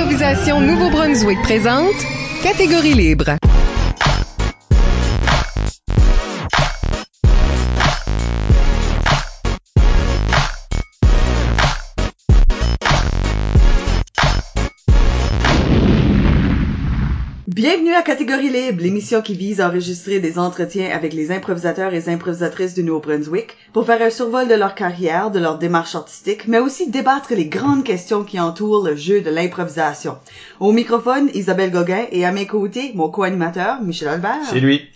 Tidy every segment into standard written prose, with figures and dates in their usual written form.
Improvisation Nouveau-Brunswick présente Catégorie libre. Bienvenue à Catégorie libre, l'émission qui vise à enregistrer des entretiens avec les improvisateurs et improvisatrices du Nouveau-Brunswick pour faire un survol de leur carrière, de leur démarche artistique, mais aussi débattre les grandes questions qui entourent le jeu de l'improvisation. Au microphone, Isabelle Gauguin et à mes côtés, mon co-animateur, Michel Albert. C'est lui.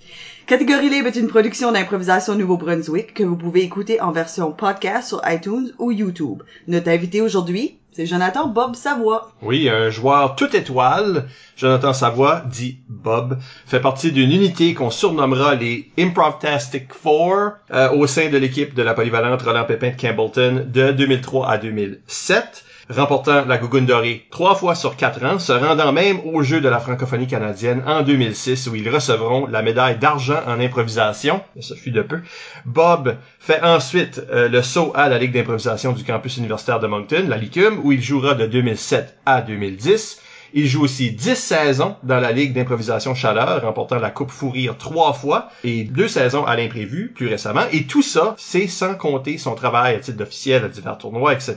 Catégorie libre est une production d'improvisation Nouveau-Brunswick que vous pouvez écouter en version podcast sur iTunes ou YouTube. Notre invité aujourd'hui, c'est Jonathan Bob Savoie. Oui, un joueur toute étoile. Jonathan Savoie, dit Bob, fait partie d'une unité qu'on surnommera les Improvtastic Four au sein de l'équipe de la polyvalente Roland Pépin de Campbellton de 2003 à 2007. Remportant la Gougoune dorée 3 fois sur 4 ans, se rendant même aux Jeux de la francophonie canadienne en 2006 où ils recevront la médaille d'argent en improvisation. Ça fut de peu. Bob fait ensuite le saut à la Ligue d'improvisation du campus universitaire de Moncton, la LICUM, où il jouera de 2007 à 2010. Il joue aussi 10 saisons dans la Ligue d'improvisation Chaleur, remportant la Coupe Fou Rire 3 fois, et 2 saisons à l'imprévu, plus récemment. Et tout ça, c'est sans compter son travail à titre d'officiel à divers tournois, etc.,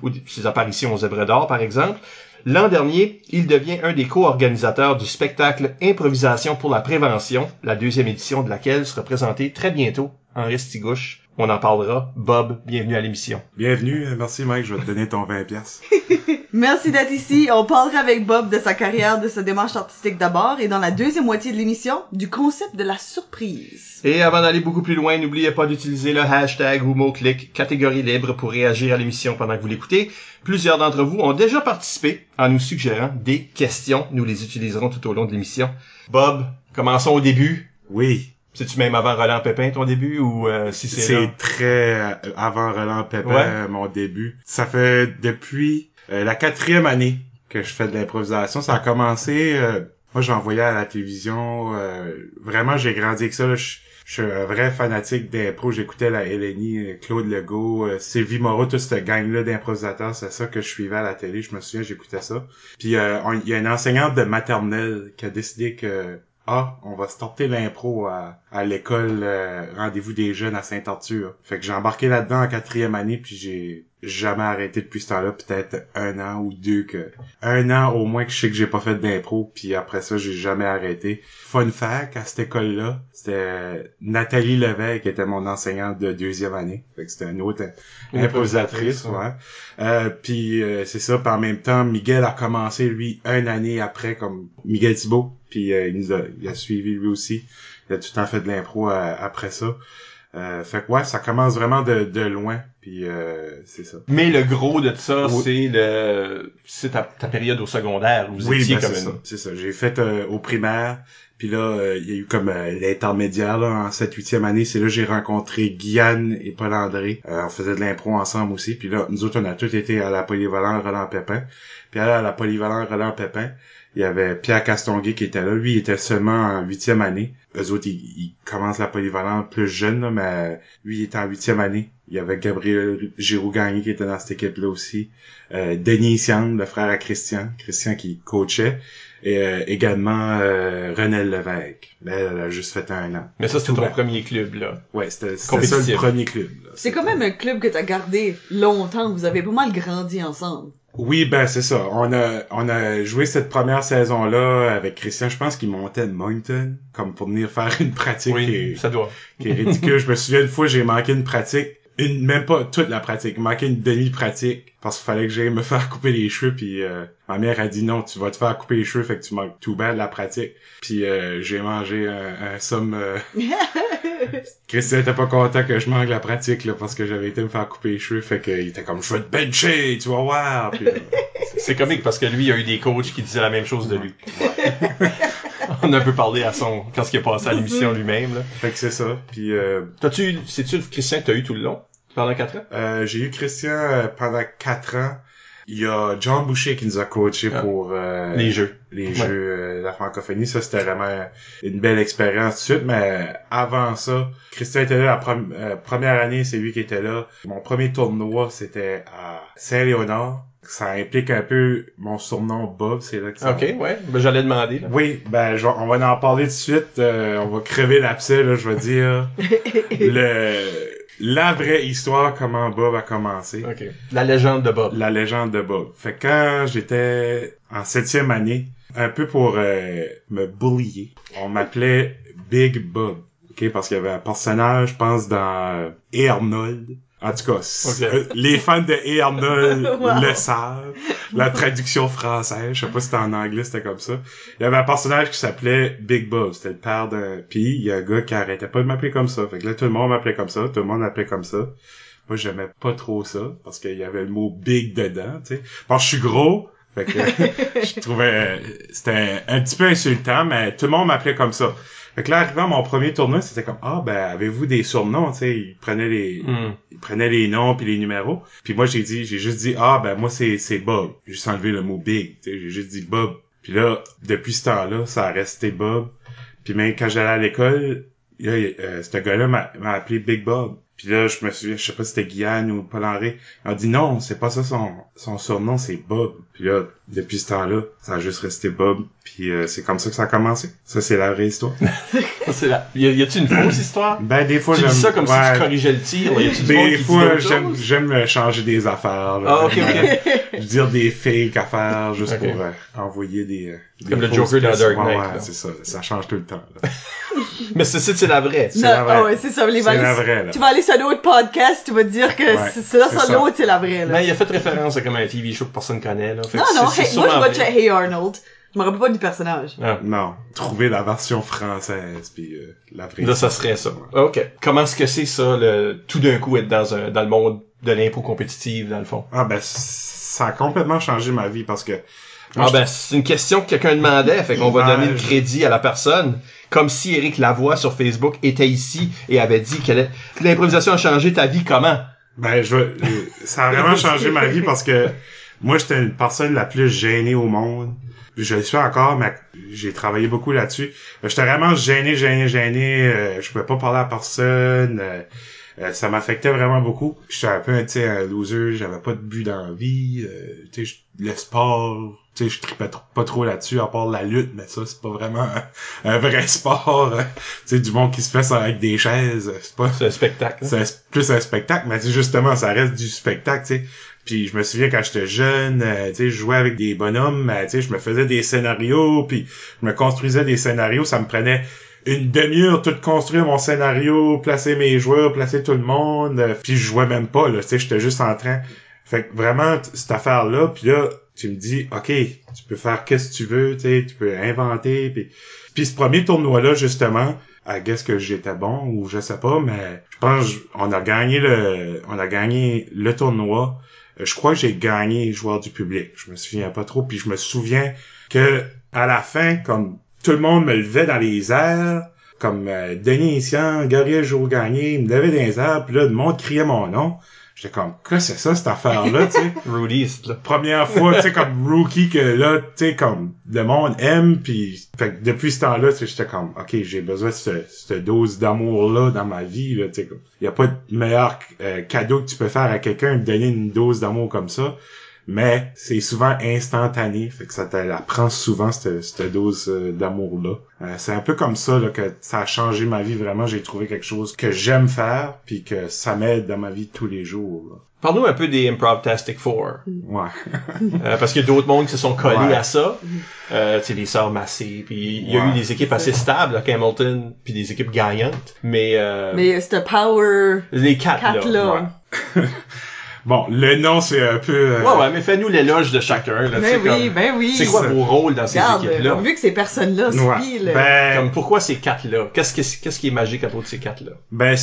ou ses apparitions aux Zèbres d'Or, par exemple. L'an dernier, il devient un des co-organisateurs du spectacle Improvisation pour la prévention, la 2e édition de laquelle sera présentée très bientôt en Restigouche. On en parlera. Bob, bienvenue à l'émission. Bienvenue, merci Mike, je vais te donner ton 20$. Merci d'être ici. On parlera avec Bob de sa carrière, de sa démarche artistique d'abord, et dans la deuxième moitié de l'émission, du concept de la surprise. Et avant d'aller beaucoup plus loin, n'oubliez pas d'utiliser le hashtag ou mot-clic Catégorie libre pour réagir à l'émission pendant que vous l'écoutez. Plusieurs d'entre vous ont déjà participé en nous suggérant des questions. Nous les utiliserons tout au long de l'émission. Bob, commençons au début. Oui. C'est-tu même avant Roland Pépin, ton début, ou si c'est là? C'est très avant Roland Pépin, mon début. Ça fait depuis la 4e année que je fais de l'improvisation. Ça a commencé, moi j'en voyais à la télévision, vraiment j'ai grandi avec ça, là. Je suis un vrai fanatique d'impro. J'écoutais la LNI, Claude Legault, Sylvie Moreau, toute cette gang-là d'improvisateurs. C'est ça que je suivais à la télé. Je me souviens, j'écoutais ça. Puis il y a une enseignante de maternelle qui a décidé que on va starter l'impro à l'école Rendez-vous des jeunes à Saint-Arthur. Fait que j'ai embarqué là-dedans en 4e année, puis j'ai jamais arrêté depuis ce temps-là, peut-être 1 an ou 2 1 an au moins que je sais que j'ai pas fait d'impro, puis après ça j'ai jamais arrêté. Fun fact, à cette école-là, c'était Nathalie Levesque qui était mon enseignante de 2e année. Fait que c'était une autre improvisatrice, ouais. Puis c'est ça, puis en même temps, Miguel a commencé lui 1 année après, comme Miguel Thibault, puis il a suivi lui aussi. Il a tout le temps fait de l'impro après ça. Fait que ouais, ça commence vraiment de loin, puis c'est ça. Mais le gros de ça, oui. c'est ta période au secondaire, où vous étiez ben comme c'est ça. J'ai fait au primaire, puis là, il y a eu comme l'intermédiaire là, en 7-8e année, c'est là que j'ai rencontré Guyane et Paul-André. On faisait de l'impro ensemble aussi, puis là, nous autres, on a tous été à la polyvalente Roland Pépin. Puis à la polyvalente Roland Pépin, il y avait Pierre Castonguay qui était là. Lui, il était seulement en 8e année. Eux autres, ils commencent la polyvalente plus jeune, là, mais lui, il était en 8e année. Il y avait Gabriel Giroux-Gagné qui était dans cette équipe-là aussi. Denis Sian, le frère à Christian qui coachait. Et également Renelle Levesque. Elle a juste fait 1 an. Mais ça, c'était ton premier club, là. Ouais, c'était ça le premier club. Là. C'est quand même un club que t'as gardé longtemps. Vous avez pas mal grandi ensemble. Oui, ben c'est ça. On a joué cette première saison-là avec Christian. Je pense qu'il montait de Moncton comme pour venir faire une pratique ça doit. qui est ridicule. Je me souviens une fois, j'ai manqué une pratique. Même pas toute la pratique, manqué une demi-pratique parce qu'il fallait que j'aille me faire couper les cheveux, puis ma mère a dit non, tu vas te faire couper les cheveux, fait que tu manques tout bad la pratique. Puis j'ai mangé un somme Christian était pas content que je manque la pratique là parce que j'avais été me faire couper les cheveux, fait qu'il était comme je vais te bencher, tu vas voir. Puis, c'est comique parce que lui il a eu des coachs qui disaient la même chose de lui. Ouais. On a un peu parlé quand il a passé à l'émission lui-même là. Fait que c'est ça. Puis c'est-tu Christian que t'as eu tout le long pendant 4 ans? J'ai eu Christian pendant 4 ans. Il y a John Boucher qui nous a coaché pour les jeux de la francophonie. Ça, c'était vraiment une belle expérience tout de suite. Mais avant ça, Christian était là la première année, c'est lui qui était là. Mon premier tournoi, c'était à Saint-Léonard. ça implique un peu mon surnom Bob, c'est là que ça... OK, ouais. Ben, j'allais demander, là. Oui, ben, on va en parler tout de suite. On va crever l'abcès, là, je vais dire. La vraie histoire, comment Bob a commencé. OK. La légende de Bob. La légende de Bob. Fait que quand j'étais en 7e année, un peu pour me bullier, on m'appelait Big Bob. OK, parce qu'il y avait un personnage, je pense, dans Arnold. En tout cas, les fans de Arnold Wow. le savent. La traduction française, je sais pas si c'était en anglais, c'était comme ça. Il y avait un personnage qui s'appelait Big Bob. C'était le père d'un... Puis il y a un gars qui arrêtait pas de m'appeler comme ça. Fait que là, tout le monde m'appelait comme ça. Tout le monde m'appelait comme ça. Moi, j'aimais pas trop ça, parce qu'il y avait le mot Big dedans, tu sais. Parce que je suis gros, fait que je trouvais... c'était un petit peu insultant, mais tout le monde m'appelait comme ça. Fait que là, arrivant à mon premier tournoi, c'était comme, avez-vous des surnoms, tu sais, ils prenaient les noms puis les numéros. Puis moi, j'ai juste dit, moi, c'est Bob. J'ai juste enlevé le mot Big, tu sais, j'ai juste dit Bob. Puis là, depuis ce temps-là, ça a resté Bob. Puis même quand j'allais à l'école, là, ce gars-là m'a appelé Big Bob. Puis là, je me souviens, je sais pas si c'était Guyane ou Paul-Henri. Il a dit non, c'est pas ça son surnom, c'est Bob. Puis là, depuis ce temps-là, ça a juste resté Bob. Puis c'est comme ça que ça a commencé. Ça, c'est la vraie histoire. Y a-tu une fausse histoire? Ben, des fois, tu j'aime... dis ça comme si tu corrigeais le tir. Là. Y a-tu des fois, qui j'aime changer des affaires. Là. OK. Je veux dire des fake affaires juste pour envoyer des comme le Joker dans Dark Knight. Ouais, c'est ça. Ça change tout le temps. Là. Mais c'est la vraie. C'est la vraie. Ouais, c'est ça. C'est la vraie, là. Tu vas aller sur un autre podcast, tu vas te dire que c'est ça, l'autre, c'est la vraie, là. Ben, il a fait référence à comme un TV show que personne connaît, là. Fait que Non, c'est moi, je sûrement vois vrai. Hey Arnold. Je me rappelle pas du personnage. Ah. Non. Trouver la version française, puis la vraie. Là, ça serait ça. OK. Comment est-ce que c'est ça, tout d'un coup, être dans le monde de l'impôt compétitive, dans le fond? Ça a complètement changé ma vie, parce que... c'est une question que quelqu'un demandait, fait qu'on va donner le crédit à la personne. Comme si Éric Lavoie sur Facebook était ici et avait dit que l'improvisation a changé ta vie comment? Ben, ça a vraiment changé ma vie parce que moi, j'étais une personne la plus gênée au monde. Je le suis encore, mais j'ai travaillé beaucoup là-dessus. J'étais vraiment gêné. Je pouvais pas parler à personne. Ça m'affectait vraiment beaucoup. J'étais un peu, un loser. J'avais pas de but dans la vie. Le sport, je tripais pas trop là-dessus, à part la lutte, mais ça, c'est pas vraiment un vrai sport. Du monde qui se fait ça avec des chaises. C'est un spectacle. Hein? C'est plus un spectacle, mais justement, ça reste du spectacle, tu sais. Puis je me souviens quand j'étais jeune, je jouais avec des bonhommes, je me faisais des scénarios, puis je me construisais des scénarios, ça me prenait une demi-heure tout construire mon scénario, placer mes joueurs, placer tout le monde, puis je jouais même pas, là, j'étais juste en train. Fait que vraiment, cette affaire-là, puis là, tu me dis, OK, tu peux faire qu'est-ce que tu veux, tu peux inventer, puis ce premier tournoi-là, justement, I guess que j'étais bon, ou je sais pas, mais je pense on a gagné le tournoi. Je crois que j'ai gagné joueur du public. Je me souviens pas trop, puis je me souviens que à la fin, comme tout le monde me levait dans les airs, comme Denis Essian, Gabriel Jour gagné, il me levait dans les airs, puis là, le monde criait mon nom. J'étais comme, quoi c'est ça, cette affaire-là, tu sais? Rudy, c'est là. Première fois, tu sais, comme rookie, que là, tu sais, comme, le monde aime, puis fait que depuis ce temps-là, tu sais, j'étais comme, OK, j'ai besoin de cette dose d'amour-là dans ma vie, là, tu sais, il y a pas de meilleur cadeau que tu peux faire à quelqu'un, de donner une dose d'amour comme ça, mais c'est souvent instantané, fait que ça te la prend souvent, cette dose d'amour-là. C'est un peu comme ça, là, que ça a changé ma vie, vraiment, j'ai trouvé quelque chose que j'aime faire, puis que ça m'aide dans ma vie de tous les jours, là. Parle-nous un peu des Improvtastic Four. Ouais. Parce qu'il y a d'autres mondes qui se sont collés à ça. Tu sais, les Sœurs Massé, puis il y a eu des équipes assez stables, là, Hamilton, puis des équipes gagnantes. Mais c'était Power... Les quatre là. Ouais. Bon, le nom, c'est un peu... Ouais, mais fais-nous l'éloge de chacun. Là, Ben oui. C'est quoi vos rôles dans ces équipes-là? Vu que ces personnes-là suivent... Comme pourquoi ces quatre-là? Qu'est-ce qui est magique à propos de ces quatre-là? Ben,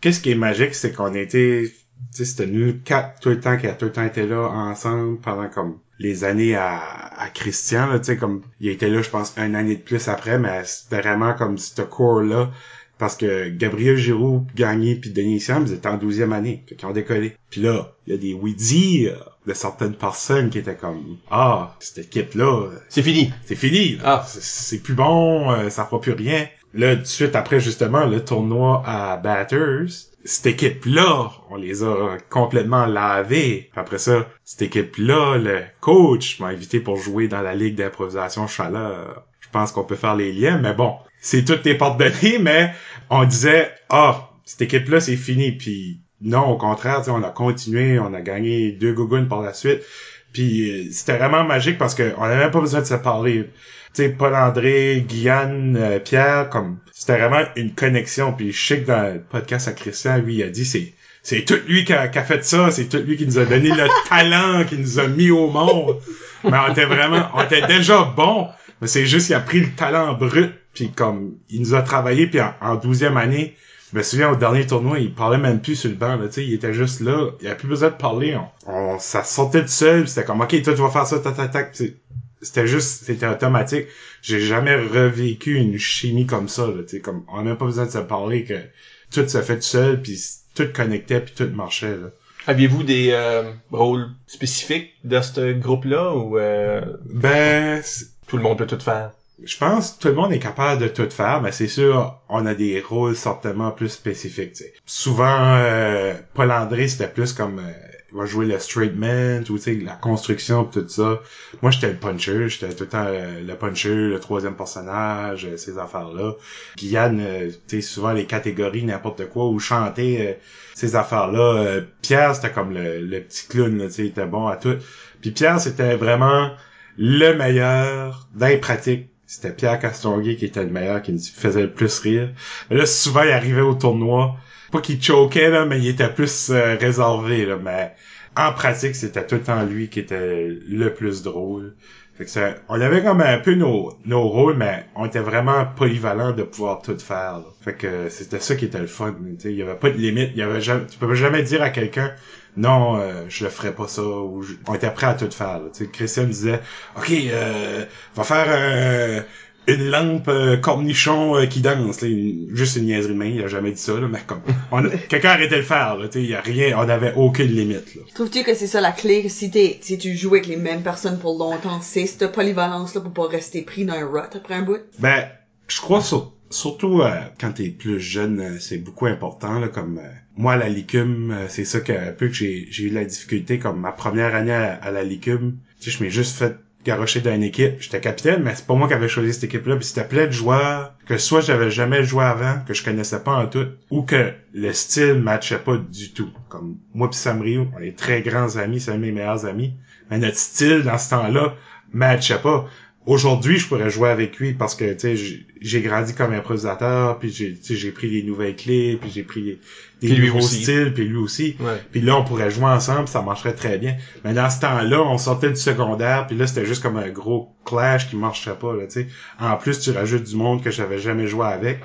qu'est-ce qui est magique, c'est qu'on était... Tu sais, c'était nous quatre tout le temps qui a tout le temps été là ensemble pendant comme les années à Christian, là, tu sais, comme il était là, je pense, une année de plus après, mais c'était vraiment comme ce corps-là. Parce que Gabriel Giroux gagné puis Denis Essian, ils étaient en 12e année, qui ont décollé. Puis là, il y a des oui-dis de certaines personnes qui étaient comme cette équipe-là, c'est fini. C'est fini. C'est plus bon, ça fera plus rien. Là, tout de suite après, justement, le tournoi à Bathurst, cette équipe-là, on les a complètement lavés. Après ça, cette équipe-là, le coach m'a invité pour jouer dans la ligue d'improvisation Chaleur. Je pense qu'on peut faire les liens, mais bon, c'est toutes tes portes données, mais on disait, cette équipe-là, c'est fini. Puis non, au contraire, on a continué, on a gagné 2 gougounes par la suite. Puis c'était vraiment magique parce que on n'avait même pas besoin de se parler. Tu sais, Paul-André, Guyane, Pierre, comme c'était vraiment une connexion. Puis je sais que dans le podcast à Christian, lui, il a dit c'est tout lui qui a fait ça, c'est tout lui qui nous a donné le talent, qui nous a mis au monde. Mais on était déjà bons, mais c'est juste qu'il a pris le talent brut, puis comme il nous a travaillé, puis en 12e année, je me souviens au dernier tournoi, il parlait même plus sur le banc, là, tu sais, il était juste là, il avait plus besoin de parler, ça sortait de seul, c'était comme OK, toi tu vas faire ça, tac. C'était automatique. J'ai jamais revécu une chimie comme ça, là, tu sais, comme on n'a même pas besoin de se parler, que tout se fait tout seul, puis tout connectait, puis tout marchait, là. Aviez-vous des rôles spécifiques de ce groupe-là ou tout le monde peut tout faire? Je pense que tout le monde est capable de tout faire, mais c'est sûr, on a des rôles certainement plus spécifiques, tu sais. Souvent, Paul-André, c'était plus comme il va jouer le straight man, tu sais, la construction pis tout ça. Moi, j'étais le puncher, j'étais tout le temps le puncher, le troisième personnage, ces affaires-là. Guyane, tu sais, souvent les catégories, n'importe quoi, ou chanter ces affaires-là. Pierre, c'était comme le petit clown, là, tu sais, il était bon à tout. Puis Pierre, c'était vraiment le meilleur dans les pratiques. C'était Pierre Castonguay qui était le meilleur, qui nous faisait le plus rire. Mais là, souvent, il arrivait au tournoi. Pas qu'il choquait, là, mais il était plus réservé, là. Mais en pratique, c'était tout le temps lui qui était le plus drôle. Fait que on avait comme un peu nos rôles, mais on était vraiment polyvalents de pouvoir tout faire, là. Fait que c'était ça qui était le fun. Il y avait pas de limite. Tu peux jamais dire à quelqu'un non, je le ferais pas ça, ou on était prêt à tout faire, là. Christian disait OK, va faire une lampe cornichon qui danse, là, juste une niaiserie de main, il a jamais dit ça, là, mais comme quelqu'un arrêtait de le faire, là, il y a rien, on avait aucune limite, là. Trouves-tu que c'est ça la clé, si tu joues avec les mêmes personnes pour longtemps, c'est cette polyvalence là pour pas rester pris dans un rut après un bout? Ben, je crois ça. Surtout quand t'es plus jeune, c'est beaucoup important, là, comme moi à la Licume, c'est ça que j'ai eu la difficulté, comme ma première année à la Licume, tu sais, je m'ai juste fait garocher dans une équipe, j'étais capitaine, mais c'est pas moi qui avais choisi cette équipe-là, puis c'était plein de joueurs que soit j'avais jamais joué avant, que je connaissais pas en tout, ou que le style matchait pas du tout. Comme moi pis Sam Rio, on est très grands amis, c'est un de mes meilleurs amis, mais notre style dans ce temps-là matchait pas. Aujourd'hui, je pourrais jouer avec lui parce que, tu sais, j'ai grandi comme improvisateur, puis j'ai pris des nouvelles clés, puis j'ai pris des nouveaux styles, puis lui aussi. Ouais. Puis là, on pourrait jouer ensemble, ça marcherait très bien. Mais dans ce temps-là, on sortait du secondaire, puis là, c'était juste comme un gros clash qui marcherait pas, là, tu sais. En plus, tu rajoutes du monde que j'avais jamais joué avec.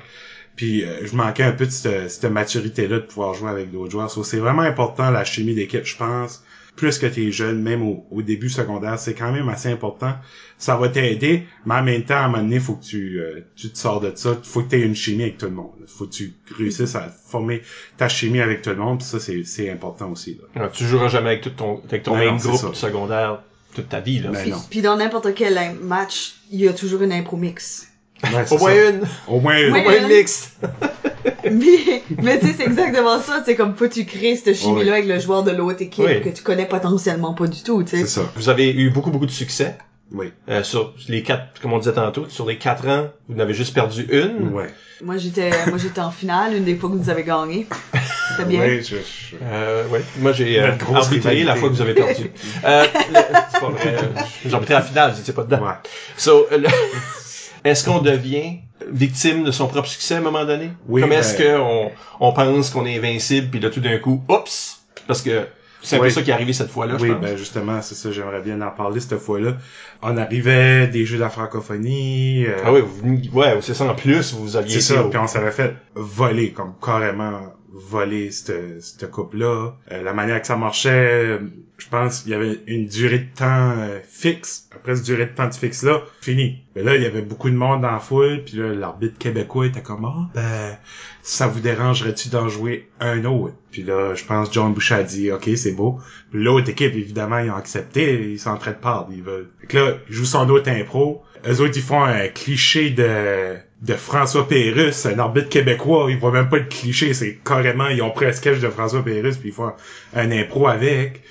Puis je manquais un peu de cette maturité-là de pouvoir jouer avec d'autres joueurs. So, c'est vraiment important, la chimie d'équipe, je pense. Plus que t'es jeune, même au début secondaire, c'est quand même assez important. Ça va t'aider, mais en même temps, à un moment donné, faut que tu te sors de ça. Faut que t'aies une chimie avec tout le monde. Faut que tu réussisses à former ta chimie avec tout le monde. Pis ça, c'est important aussi, là. Alors, tu joueras jamais avec ton même groupe secondaire toute ta vie, là. Puis dans n'importe quel match, il y a toujours une impro mix. Ouais, Au moins une mix. mais tu sais, c'est exactement ça, tu sais, comme faut que tu crées cette chimie-là avec le joueur de l'autre équipe que tu connais potentiellement pas du tout, tu sais. C'est ça. Vous avez eu beaucoup de succès. Oui. Sur les 4, comme on disait tantôt, sur les 4 ans, vous n'avez juste perdu une. Ouais. Moi, j'étais en finale, une des fois que vous avez gagné. C'était bien. Oui, ouais. Moi, j'ai arbitré la fois que vous avez perdu. C'est pas vrai. J'ai arbitré la finale, j'étais pas dedans. Ouais. So, est-ce qu'on devient victime de son propre succès à un moment donné? Oui. Comme est-ce on pense qu'on est invincible, puis là, tout d'un coup, oups! Parce que c'est un peu ça qui est arrivé cette fois-là, je pense. Oui, ben justement, c'est ça, j'aimerais bien en parler cette fois-là. On arrivait des jeux de la francophonie. Ah oui, c'est ça, en plus, vous aviez... C'est ça, puis on s'avait fait voler, comme carrément voler cette coupe-là. La manière que ça marchait, je pense qu'il y avait une durée de temps fixe. Après cette durée de temps fixe-là, fini. Mais là, il y avait beaucoup de monde dans la foule, puis là, l'arbitre québécois était comme « ben, ça vous dérangerait-tu d'en jouer un autre? » Puis là, je pense John Boucher a dit « OK, c'est beau. » Puis l'autre équipe, évidemment, ils ont accepté, ils sont en train de perdre, ils veulent. Fait que là, ils jouent son autre impro. Eux autres, ils font un cliché de de François Pérusse, un arbitre québécois, il voit même pas le cliché, c'est carrément, ils ont pris un sketch de François Pérusse puis ils font un impro avec.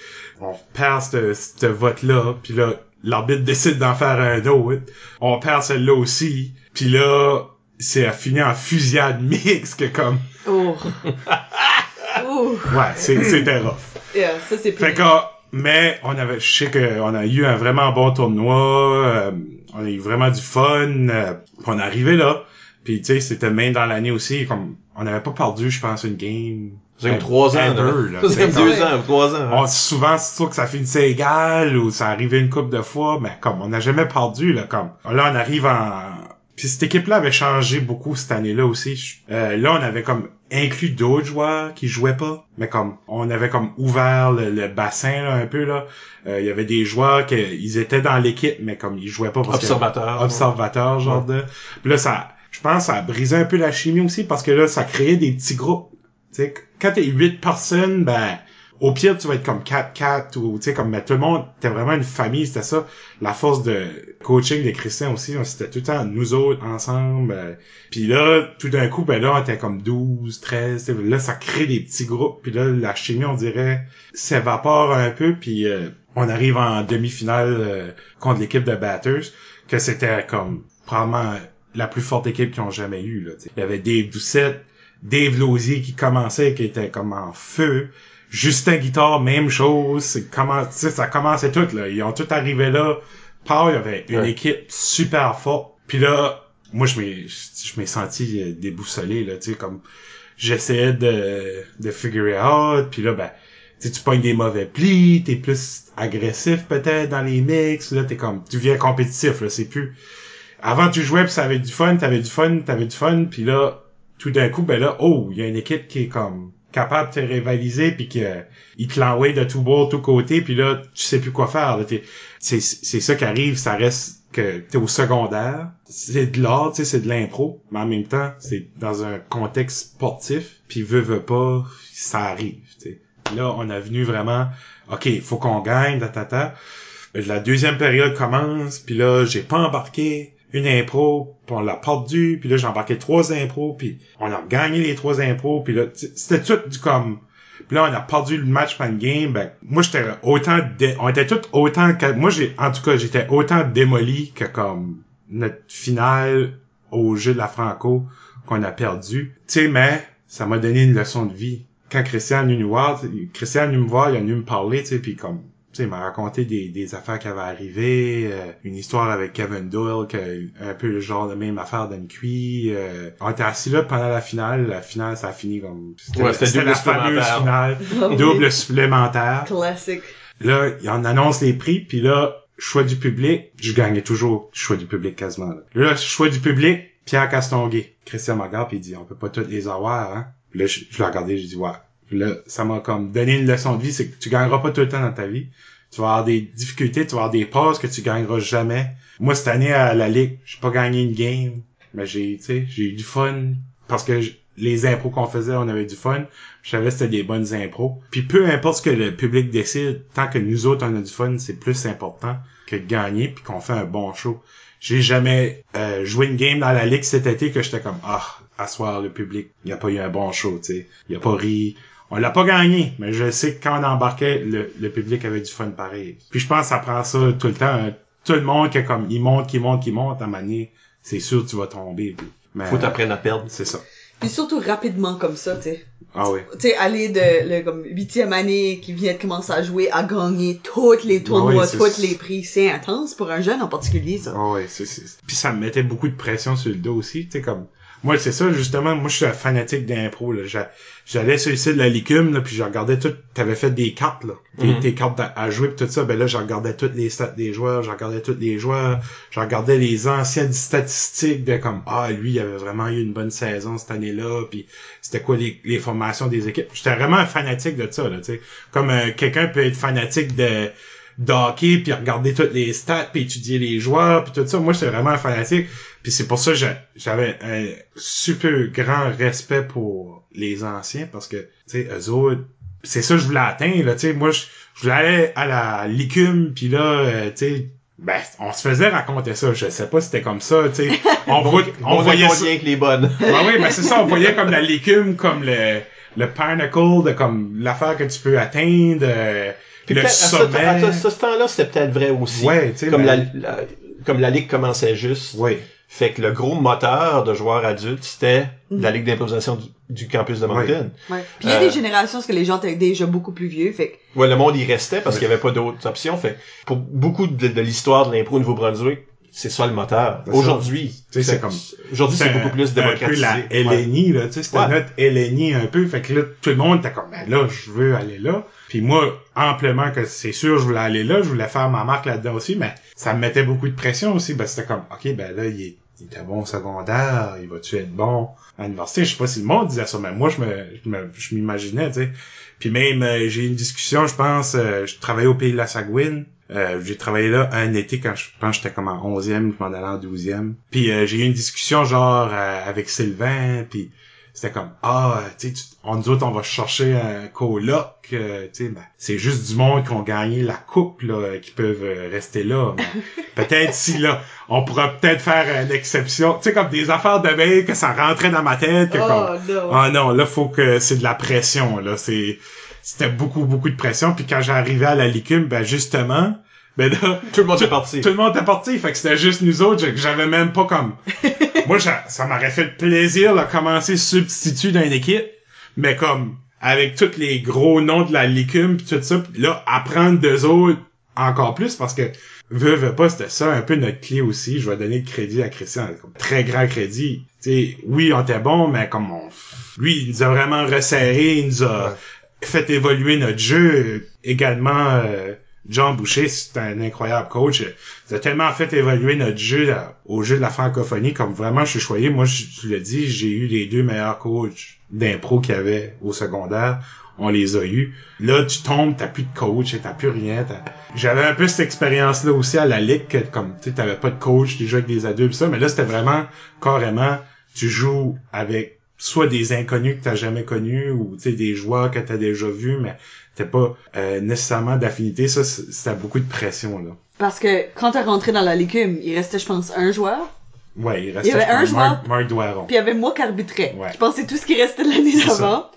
On perd ce vote-là, puis là, l'arbitre décide d'en faire un autre. On perd celle-là aussi, puis là, c'est fini en fusillade mixte que comme... Oh. Ouais, c'était rough. Yeah, ça c'est Fait que, mais je sais qu'on a eu un vraiment bon tournoi, on a eu vraiment du fun, on est arrivé là, puis tu sais, c'était même dans l'année aussi, comme, on n'avait pas perdu, je pense, une game. C'est 3 ans, là. C'est 2 ans, 3 ans. Souvent, c'est sûr que ça finissait égal, ou ça arrivait une couple de fois, mais comme, on n'a jamais perdu, là, comme. Là, on arrive Puis cette équipe-là avait changé beaucoup cette année-là aussi. Là, on avait comme inclus d'autres joueurs qui jouaient pas, mais comme on avait comme ouvert le bassin là un peu là. Il y avait des joueurs ils étaient dans l'équipe, mais comme ils jouaient pas parce observateurs genre de. Puis là, je pense, ça a brisé un peu la chimie aussi parce que là, ça créait des petits groupes. Tu sais, quand t'es 8 personnes, ben au pire, tu vas être comme 4-4 ou, tu sais, comme, mais tout le monde, t'es vraiment une famille, c'était ça. La force de coaching de Christian aussi, c'était tout le temps nous autres ensemble. Puis là, tout d'un coup, ben là, on était comme 12, 13, là, ça crée des petits groupes. Puis là, la chimie, on dirait, s'évapore un peu. Puis on arrive en demi-finale contre l'équipe de Batters, que c'était comme probablement la plus forte équipe qu'ils ont jamais eue, là, t'sais. Il y avait Dave Doucette, Dave Lausier qui commençait, qui était comme en feu. Justin Guitard, même chose. Ça commençait tout, là. Ils ont tout arrivé là. Il y avait une équipe super forte. Puis là, moi, je m'ai senti déboussolé, là, tu sais, comme, j'essayais de figure it out. Puis là, ben, tu pognes des mauvais plis, t'es plus agressif, peut-être, dans les mix. Là, tu viens compétitif, là. C'est plus, avant, tu jouais pis ça avait du fun, t'avais du fun. Puis là, tout d'un coup, ben là, il y a une équipe qui est comme, capable de te rivaliser puis il te l'envoie de tout bord, tout côté, puis là tu sais plus quoi faire. Là, c'est ça qui arrive, ça reste que t'es au secondaire, c'est de l'art, tu sais, c'est de l'impro, mais en même temps c'est dans un contexte sportif, puis veut pas, ça arrive. T'sais. Là on a venu vraiment, ok, faut qu'on gagne, La deuxième période commence, puis là j'ai pas embarqué une impro, puis on l'a perdu, puis là j'ai embarqué 3 impros, puis on a gagné les 3 impros, puis là c'était tout du comme, puis là on a perdu le match par une game. Ben moi j'étais autant on était tous autant moi j'étais autant démoli que comme notre finale au jeu de la Franco qu'on a perdu, tu sais, mais ça m'a donné une leçon de vie. Quand Christian est venu me voir, il est venu me parler, tu sais, puis comme, tu sais, il m'a raconté des affaires qui avaient arrivé, une histoire avec Kevin Doyle, un peu le genre de même affaire d'Anqui. On était assis là pendant la finale. La finale, ça a fini comme... C'était la fameuse finale. Double supplémentaire. Classique. Là, on annonce les prix, puis là, choix du public. Je gagnais toujours choix du public quasiment. Là, choix du public, Pierre Castonguay. Christian me regarde, puis il dit, on peut pas tous les avoir, hein. Puis là, je l'ai regardé, j'ai dit, ouais. Puis là, ça m'a comme donné une leçon de vie, c'est que tu gagneras pas tout le temps dans ta vie. Tu vas avoir des difficultés, tu vas avoir des passes que tu gagneras jamais. Moi, cette année, à la Ligue, j'ai pas gagné une game, mais j'ai eu du fun. Parce que les impros qu'on faisait, on avait du fun. Je savais que c'était des bonnes impros. Puis peu importe ce que le public décide, tant que nous autres, on a du fun, c'est plus important que de gagner puis qu'on fait un bon show. J'ai jamais joué une game dans la Ligue cet été que j'étais comme, à soir, le public, il a pas eu un bon show, tu sais. Il a pas ri. On l'a pas gagné, mais je sais que quand on embarquait, le public avait du fun pareil. Puis je pense que ça prend ça tout le temps. Hein. Tout le monde qui il monte, à un moment donné, c'est sûr que tu vas tomber. Puis, mais, faut t'apprendre à perdre. C'est ça. Puis surtout rapidement comme ça, tu sais. Ah oui. Tu sais, aller de comme 8e année qui vient de commencer à jouer à gagner tous les tournois, tous les prix, c'est intense pour un jeune en particulier, ça. Ah oui, c'est. Puis ça me mettait beaucoup de pression sur le dos aussi, tu sais, comme... Moi, c'est ça, justement, moi, je suis un fanatique d'impro, là. J'allais sur le site de la Licume, là, puis je regardais tout, t'avais fait des cartes, là. Tes cartes à jouer pis tout ça, ben là, je regardais toutes les stats des joueurs, je regardais les anciennes statistiques de comme, lui, il avait vraiment eu une bonne saison cette année-là, puis c'était quoi les formations des équipes. J'étais vraiment un fanatique de ça, là, tu sais. Comme quelqu'un peut être fanatique de hockey, puis regarder toutes les stats, puis étudier les joueurs, puis tout ça. Moi, j'étais vraiment un fanatique. Puis c'est pour ça que j'avais un super grand respect pour les anciens, parce que, tu sais, eux autres, c'est ça que je voulais atteindre, là, tu sais. Moi, je voulais aller à la Licume, puis là, tu sais, Ben, on se faisait raconter ça. Je sais pas si c'était comme ça, tu sais. On On voyait voyait ça. bien que les bonnes. Ah oui, ben c'est ça. On voyait comme la légume, comme le pinnacle, de comme l'affaire que tu peux atteindre, Puis le peut-être, sommet. à ce temps-là, c'était peut-être vrai aussi. Ouais, tu sais. Comme ben, comme la ligue commençait juste. Oui. Fait que le gros moteur de joueurs adultes, c'était la ligue d'improvisation du campus de Moncton. Ouais. Puis il y a des générations parce que les gens étaient déjà beaucoup plus vieux, fait que... Ouais, le monde y restait parce qu'il y avait pas d'autres options. Fait que pour beaucoup de l'histoire de l'impro au Nouveau-Brunswick, c'est ça le moteur. C'est Aujourd'hui, Tu sais, c'est comme... aujourd'hui c'est beaucoup plus démocratisé. Un peu la LNI, là, tu sais, c'était Ouais. notre LNI un peu. Fait que là, tout le monde était comme, ben là, je veux aller là. Puis moi, amplement que c'est sûr, je voulais aller là, je voulais faire ma marque là-dedans aussi, mais ça me mettait beaucoup de pression aussi. Ben c'était comme, ok, ben là, il était bon au secondaire, il va-tu être bon à l'université? Je sais pas si le monde disait ça, mais moi, je m'imaginais, tu sais. Puis même, j'ai eu une discussion, je pense, je travaillais au Pays de la Sagouine. J'ai travaillé là un été quand je pense que j'étais comme en 11e, je m'en allais en 12e. Puis j'ai eu une discussion genre avec Sylvain, puis c'était comme tu sais, nous autres on va chercher un coloc, tu sais, ben, c'est juste du monde qui ont gagné la coupe là, qui peuvent rester là. Peut-être si là, on pourra peut-être faire une exception, tu sais, comme des affaires de veille que ça rentrait dans ma tête, que comme non, là faut que c'est de la pression là, c'était beaucoup de pression. Puis quand j'arrivais à la Licume, ben justement, ben là, Tout le monde est parti. tout le monde était parti, fait que c'était juste nous autres, que j'avais même pas comme... Moi, ça m'aurait fait plaisir de commencer substitut d'une équipe, mais comme, avec tous les gros noms de la Licume pis tout ça, pis là, apprendre d'eux autres encore plus, parce que, veux pas, c'était ça un peu notre clé aussi. Je vais donner le crédit à Christian, comme très grand crédit. Tu sais, oui, on était bon, mais comme lui, il nous a vraiment resserré, il nous a fait évoluer notre jeu. Également, John Boucher, c'est un incroyable coach. Il a tellement fait évoluer notre jeu au jeu de la francophonie, comme vraiment je suis choyé. Moi, je le dis, j'ai eu les 2 meilleurs coachs d'impro qu'il y avait au secondaire. On les a eus. Là, tu tombes, t'as plus de coach, t'as plus rien. J'avais un peu cette expérience-là aussi à la Ligue, que comme tu t'avais pas de coach, tu jouais avec des adultes, ça, mais là, c'était vraiment carrément, tu joues avec soit des inconnus que t'as jamais connus, ou tu sais, des joueurs que t'as déjà vus, mais t'as pas nécessairement d'affinité. Ça, c'était beaucoup de pression, là. Parce que quand t'es rentré dans la Licume, il restait, je pense, un joueur. Ouais, il restait Il y avait un joueur, Marc Douaron. puis il y avait moi qui arbitrais. Ouais. Je pense que c'est tout ce qui restait de l'année C'est d'avant.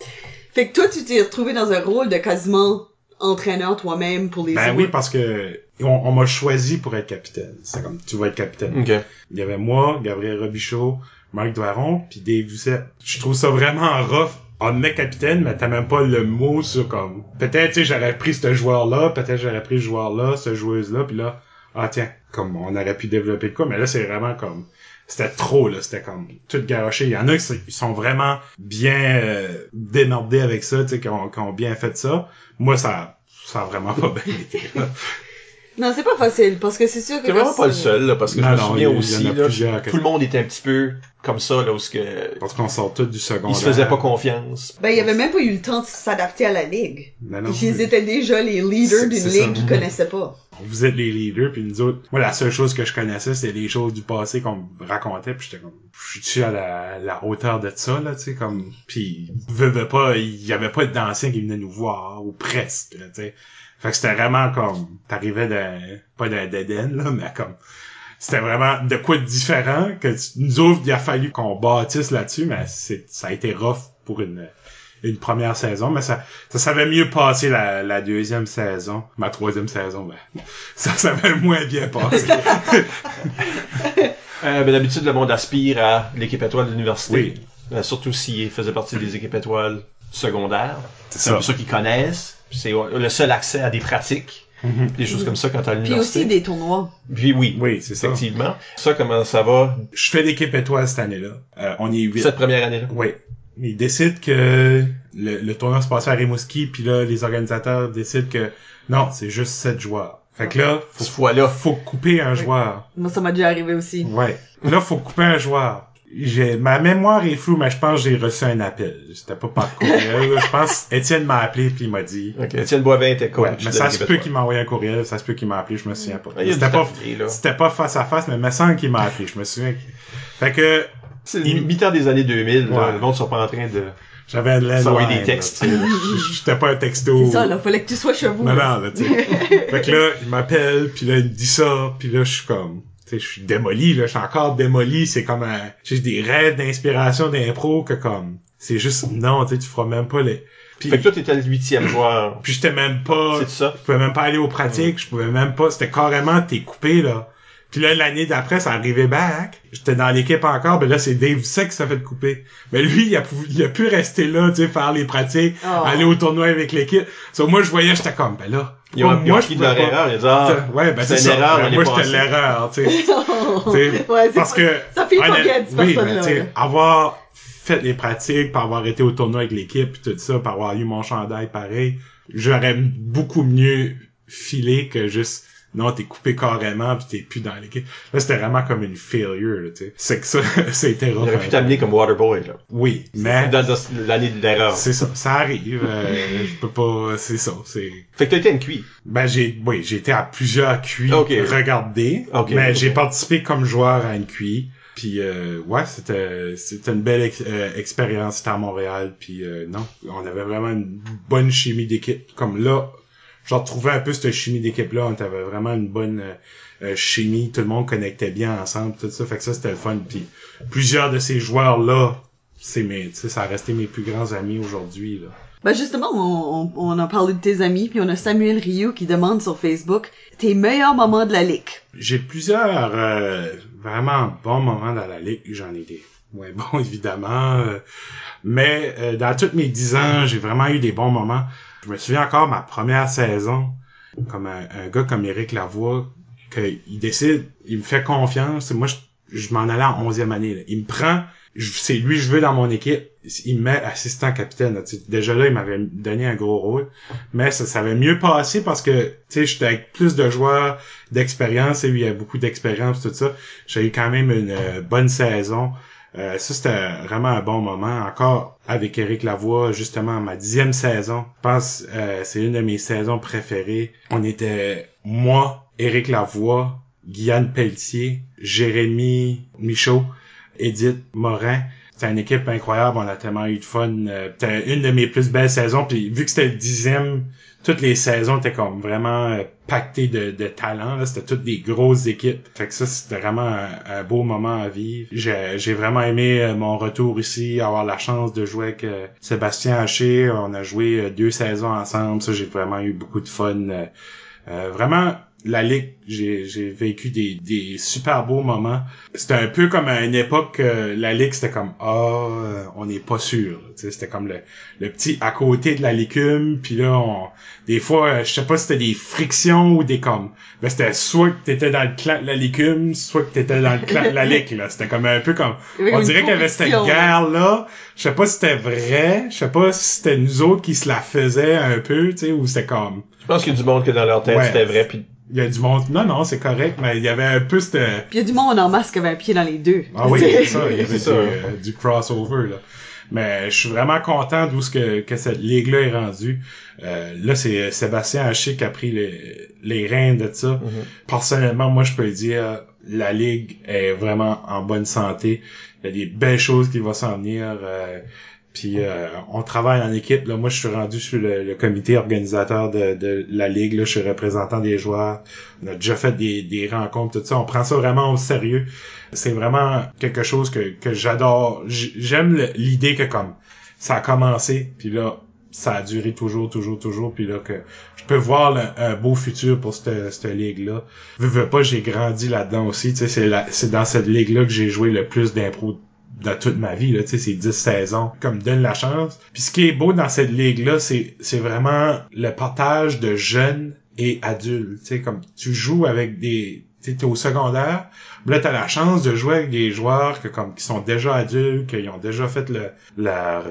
Fait que toi, tu t'es retrouvé dans un rôle de quasiment entraîneur toi-même pour les Ben autres. oui, parce que on m'a choisi pour être capitaine. C'est comme, tu vas être capitaine. OK. Il y avait moi, Gabriel Robichaud, Marc Douaron, puis Dave Doucette. Je trouve ça vraiment rough. On me met capitaine, mais t'as même pas le mot sur comme... Peut-être, tu sais, j'aurais pris ce joueur-là, peut-être j'aurais pris ce joueur-là, cette joueuse-là, puis là, tiens, comme on aurait pu développer de quoi, mais là, c'est vraiment comme... C'était trop, là, c'était comme tout garoché. Il y en a qui sont vraiment bien démerdés avec ça, tu sais, qui ont bien fait ça. Moi, ça a vraiment pas bien été, là. Non, c'est pas facile, parce que c'est sûr que... T'es vraiment pas le seul, là, parce que je me souviens aussi, il y en a là, plusieurs tout le monde était un petit peu comme ça, là, où ce que... Parce qu'on sort tous du secondaire. Ils se faisaient pas confiance. Ben, il y avait même pas eu le temps de s'adapter à la ligue. Mais non, Ils étaient déjà les leaders d'une c'est ligue ça. qu'ils connaissaient pas. Vous êtes les leaders, puis nous autres... Moi, la seule chose que je connaissais, c'était les choses du passé qu'on me racontait, puis j'étais comme... Je suis à la hauteur de ça, là, tu sais, comme... Puis, veux pas, il y avait pas d'anciens qui venaient nous voir, ou presque, là, tu sais. Fait que c'était vraiment comme... T'arrivais pas d'un d'Éden, là, mais comme... C'était vraiment de quoi de différent, que nous autres, il a fallu qu'on bâtisse là-dessus, mais ça a été rough pour une première saison, mais ça savait mieux passer la deuxième saison. Ma troisième saison, ben, ça savait moins bien passer. Ben, d'habitude, le monde aspire à l'équipe étoile de l'université. Oui. Surtout s'il faisait partie des équipes étoiles secondaires. C'est ça. un peu ça qu'ils connaissent. C'est le seul accès à des pratiques. Des choses comme ça quand t'as Puis l'université. aussi des tournois. Puis oui. Oui, c'est ça. Effectivement. Ça, comment ça va? Je fais l'équipe étoile cette année-là. On est 8. Cette première année-là. Oui. Ils décident que le tournoi se passe à Rimouski, puis là, les organisateurs décident que non, c'est juste 7 joueurs. Fait que là, Cette fois-là. faut couper un joueur. Moi, ça m'a déjà arrivé aussi. Ouais. Là, faut couper un joueur. Ma mémoire est floue, mais je pense que j'ai reçu un appel. C'était pas par courriel. Je pense Étienne m'a appelé puis il m'a dit. Ok. Étienne Boivin était coach. Ouais, mais de ça se l'équipe peut étoile. qu'il m'a envoyé un courriel, ça se peut qu'il m'a appelé, je me souviens pas. Il y a C'était du pas, papier, là. c'était pas face à face, mais il me semble qu'il m'a appelé, je me souviens. Fait que, C'est le mi-temps des années 2000, là. Ouais. Le monde sont pas en train de... J'avais un landline. S'envoyer des textes. J'étais pas un texto. C'est ça, là, fallait que tu sois chez vous. Non, là, tu sais. Fait que là, il m'appelle, puis là, il me dit ça, puis là, je suis comme... Tu sais, je suis démoli, là, je suis encore démoli, c'est comme j'ai des rêves d'inspiration d'impro que comme... C'est juste, non, tu sais, tu feras même pas les... Puis, fait que toi, t'étais le 8e joueur. Puis j'étais même pas... C'est ça? Je pouvais même pas aller aux pratiques, je pouvais même pas... C'était carrément, t'es coupé, là. Puis là, l'année d'après, ça arrivait back. J'étais dans l'équipe encore, ben là, c'est Dave Sec qui s'est fait couper. Mais lui, il a pu rester là, tu sais, faire les pratiques, aller au tournoi avec l'équipe. Moi, je voyais, j'étais comme, ben là... Moi, je leur erreur, il a dit, ouais, ben c'est une erreur, ben, moi, j'étais l'erreur, tu sais. Ouais, parce que... Ça fait pas bien, cette oui, personne-là. Ben, tu sais, avoir fait les pratiques, par avoir été au tournoi avec l'équipe, pis tout ça, par avoir eu mon chandail pareil, j'aurais beaucoup mieux filé que juste... Non, t'es coupé carrément pis t'es plus dans l'équipe. Là, c'était vraiment comme une failure, là, tu sais. C'est que ça, c'était rough. Il aurait pu t'amener comme Waterboy, là. Oui, mais... Dans l'année de l'erreur. C'est ça, ça arrive. Je peux pas... C'est ça, c'est... Fait que t'as été une QI. Ben, j'ai été à plusieurs QI regardés, mais j'ai participé comme joueur à une QI. Puis ouais, c'était une belle expérience. C'était à Montréal. Puis non, on avait vraiment une bonne chimie d'équipe. Comme là, je retrouvais un peu cette chimie d'équipe-là. On avait vraiment une bonne chimie. Tout le monde connectait bien ensemble, tout ça. Fait que ça, c'était le fun. Puis plusieurs de ces joueurs-là, ça a resté mes plus grands amis aujourd'hui, là. Ben justement, on a parlé de tes amis, puis on a Samuel Rioux qui demande sur Facebook tes meilleurs moments de la ligue. J'ai plusieurs vraiment bons moments dans la ligue. J'en ai des moins bons, évidemment. Mais dans tous mes 10 ans, j'ai vraiment eu des bons moments. Je me souviens encore ma première saison, comme un gars comme Éric Lavoie, qu'il décide, il me fait confiance. Moi, je m'en allais en 11e année. Là. Il me prend, c'est lui que je veux dans mon équipe. Il me met assistant capitaine. Là. Déjà là, il m'avait donné un gros rôle. Mais ça avait mieux passé parce que j'étais avec plus de joueurs d'expérience. Et lui, il y a beaucoup d'expérience, tout ça. J'ai eu quand même une bonne saison. Ça, c'était vraiment un bon moment. Encore avec Éric Lavoie, justement, ma 10e saison. Je pense c'est une de mes saisons préférées. On était, moi, Éric Lavoie, Guyane Pelletier, Jérémy Michaud, Edith Morin. C'était une équipe incroyable. On a tellement eu de fun. C'était une de mes plus belles saisons. Puis vu que c'était le 10e, toutes les saisons étaient comme vraiment pactées de talent. Là. C'était toutes des grosses équipes. Fait que ça, c'était vraiment un beau moment à vivre. J'ai vraiment aimé mon retour ici, avoir la chance de jouer avec Sébastien Haché. On a joué 2 saisons ensemble. Ça, j'ai vraiment eu beaucoup de fun. Vraiment, la ligue, j'ai vécu des super beaux moments. C'était un peu comme à une époque, la ligue, c'était comme on n'est pas sûr. C'était comme le petit à côté de la légume, puis là, des fois, je sais pas si c'était des frictions ou des comme. Ben, c'était soit que t'étais dans le clan de la légume, soit que t'étais dans le clan de la ligue, là. C'était comme un peu comme, on dirait qu'il y avait cette guerre-là. Je sais pas si c'était vrai, je sais pas si c'était nous autres qui se la faisaient un peu, tu sais, ou c'était comme. Je pense qu'il y a du monde que dans leur tête, c'était vrai, puis il y a du monde. Non, c'est correct, mais il y avait un peu cette... Puis il y a du monde en masse qui avait un pied dans les deux. Ah oui, c'est ça. Il y avait du crossover, là. Mais je suis vraiment content d'où que cette ligue-là est rendue. Là, c'est Sébastien Haché qui a pris les rênes de ça. Mm-hmm. Personnellement, moi, je peux le dire, la ligue est vraiment en bonne santé. Il y a des belles choses qui vont s'en venir. Puis on travaille en équipe. Là, moi, je suis rendu sur le comité organisateur de la ligue. Là, je suis représentant des joueurs. On a déjà fait des rencontres, tout ça. On prend ça vraiment au sérieux. C'est vraiment quelque chose que j'adore. J'aime l'idée que comme ça a commencé, puis là, ça a duré toujours. Puis là, que je peux voir un beau futur pour cette ligue-là. Veux pas, j'ai grandi là-dedans aussi. Tu sais, c'est dans cette ligue-là que j'ai joué le plus d'impro dans toute ma vie, là, tu sais, c'est 10 saisons, comme donne la chance. Puis ce qui est beau dans cette ligue-là, c'est vraiment le partage de jeunes et adultes, tu sais, comme tu joues avec tu sais, t'es au secondaire, là, t'as la chance de jouer avec des joueurs qui sont déjà adultes, qui ont déjà fait leur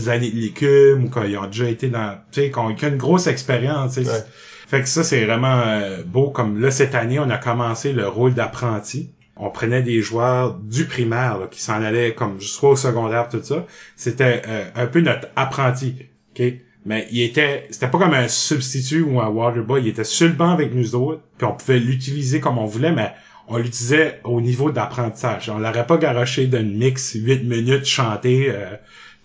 années de l'écume, ou qui ont déjà été dans, tu sais, qui ont une grosse expérience, tu sais. Ouais. Fait que ça, c'est vraiment beau. Comme là, cette année, on a commencé le rôle d'apprenti. On prenait des joueurs du primaire là, qui s'en allaient comme soit au secondaire, tout ça. C'était un peu notre apprenti, ok. Mais c'était pas comme un substitut ou un waterboy. Il était sur le banc avec nous autres, puis on pouvait l'utiliser comme on voulait, mais on l'utilisait au niveau d'apprentissage. On l'aurait pas garoché d'une mix 8 minutes chanter